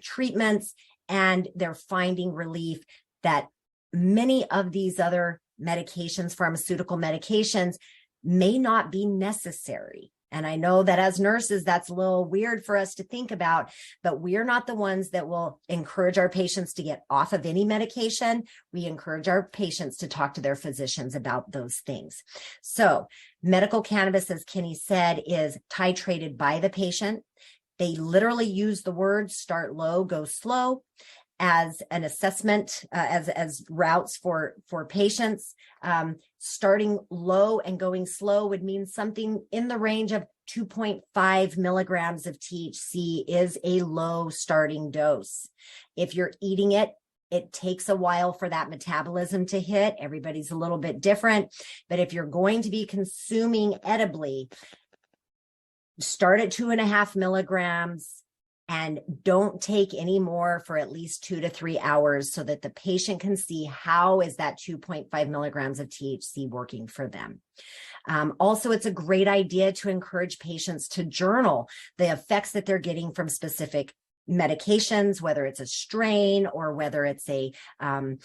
treatments, and they're finding relief, that many of these other medications, pharmaceutical medications, may not be necessary. And I know that as nurses, that's a little weird for us to think about, but we're not the ones that will encourage our patients to get off of any medication. We encourage our patients to talk to their physicians about those things. So medical cannabis, as Kenny said, is titrated by the patient. They literally use the words start low, go slow as an assessment, as routes for patients. Starting low and going slow would mean something in the range of 2.5 milligrams of THC is a low starting dose. If you're eating it, it takes a while for that metabolism to hit. Everybody's a little bit different, but if you're going to be consuming edibly, start at 2.5 milligrams. And don't take any more for at least 2 to 3 hours so that the patient can see how is that 2.5 milligrams of THC working for them. Also, it's a great idea to encourage patients to journal the effects that they're getting from specific medications, whether it's a strain or whether it's an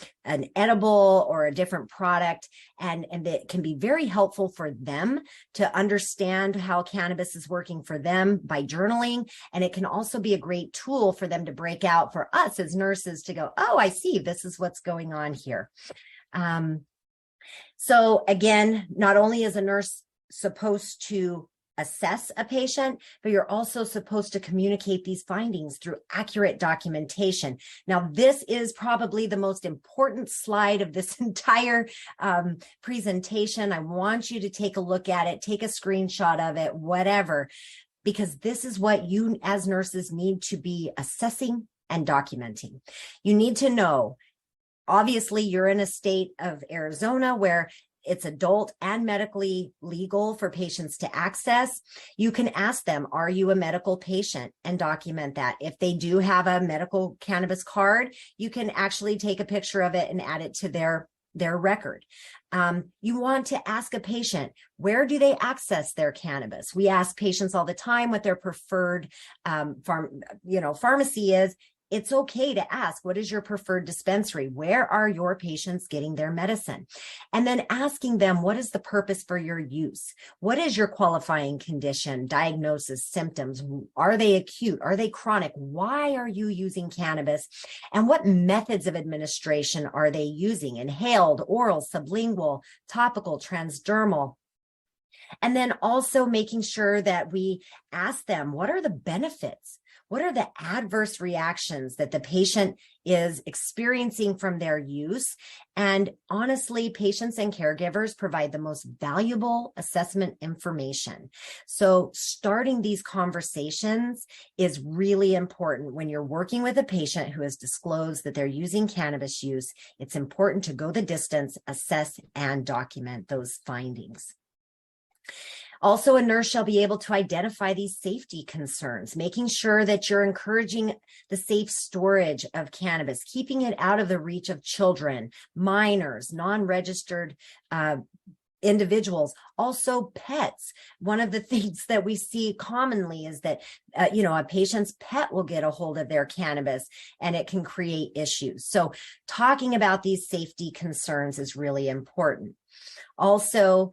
edible or a different product, and it can be very helpful for them to understand how cannabis is working for them by journaling. And it can also be a great tool for them to break out for us as nurses to go, oh, I see, this is what's going on here. So again, not only is a nurse supposed to assess a patient, but you're also supposed to communicate these findings through accurate documentation. Now, this is probably the most important slide of this entire presentation. I want you to take a look at it, take a screenshot of it, whatever, because this is what you as nurses need to be assessing and documenting. You need to know, obviously, you're in a state of Arizona where it's adult and medically legal for patients to access. You can ask them, are you a medical patient, and document that. If they do have a medical cannabis card, you can actually take a picture of it and add it to their record. You want to ask a patient, where do they access their cannabis? We ask patients all the time what their preferred pharmacy is. It's okay to ask, what is your preferred dispensary? Where are your patients getting their medicine? And then asking them, what is the purpose for your use? What is your qualifying condition, diagnosis, symptoms? Are they acute? Are they chronic? Why are you using cannabis? And what methods of administration are they using? Inhaled, oral, sublingual, topical, transdermal? And then also making sure that we ask them, what are the benefits? What are the adverse reactions that the patient is experiencing from their use? And honestly, patients and caregivers provide the most valuable assessment information. So starting these conversations is really important when you're working with a patient who has disclosed that they're using cannabis use. It's important to go the distance, assess, and document those findings. Also, a nurse shall be able to identify these safety concerns, making sure that you're encouraging the safe storage of cannabis, keeping it out of the reach of children, minors, non-registered individuals, also pets. One of the things that we see commonly is that, a patient's pet will get a hold of their cannabis and it can create issues. So talking about these safety concerns is really important. Also,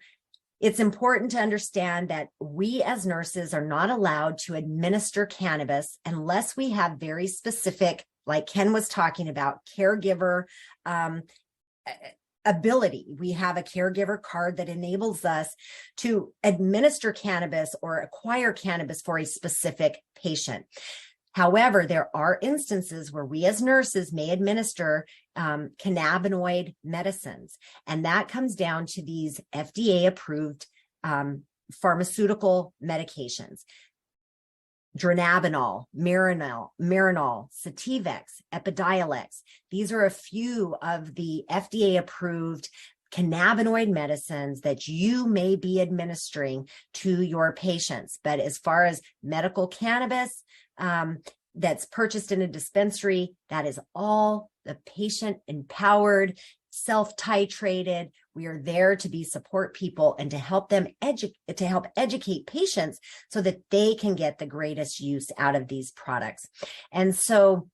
it's important to understand that we as nurses are not allowed to administer cannabis unless we have very specific, like Ken was talking about, caregiver ability. We have a caregiver card that enables us to administer cannabis or acquire cannabis for a specific patient. However, there are instances where we as nurses may administer cannabinoid medicines, and that comes down to these FDA-approved pharmaceutical medications. Dronabinol, Marinol, Sativex, Epidiolex. These are a few of the FDA-approved cannabinoid medicines that you may be administering to your patients. But as far as medical cannabis that's purchased in a dispensary, that is all the patient empowered, self-titrated. We are there to be support people and to help them educate patients so that they can get the greatest use out of these products. And so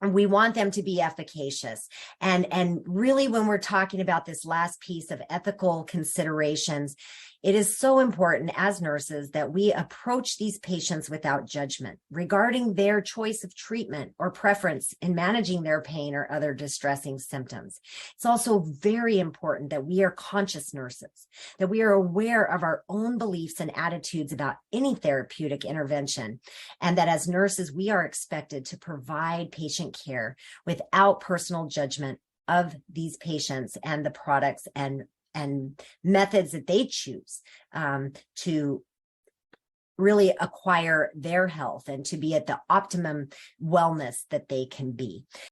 we want them to be efficacious. And really, when we're talking about this last piece of ethical considerations, it is so important as nurses that we approach these patients without judgment regarding their choice of treatment or preference in managing their pain or other distressing symptoms. It's also very important that we are conscious nurses, that we are aware of our own beliefs and attitudes about any therapeutic intervention, and that as nurses, we are expected to provide patient care without personal judgment of these patients and the products and methods that they choose to really acquire their health and to be at the optimum wellness that they can be.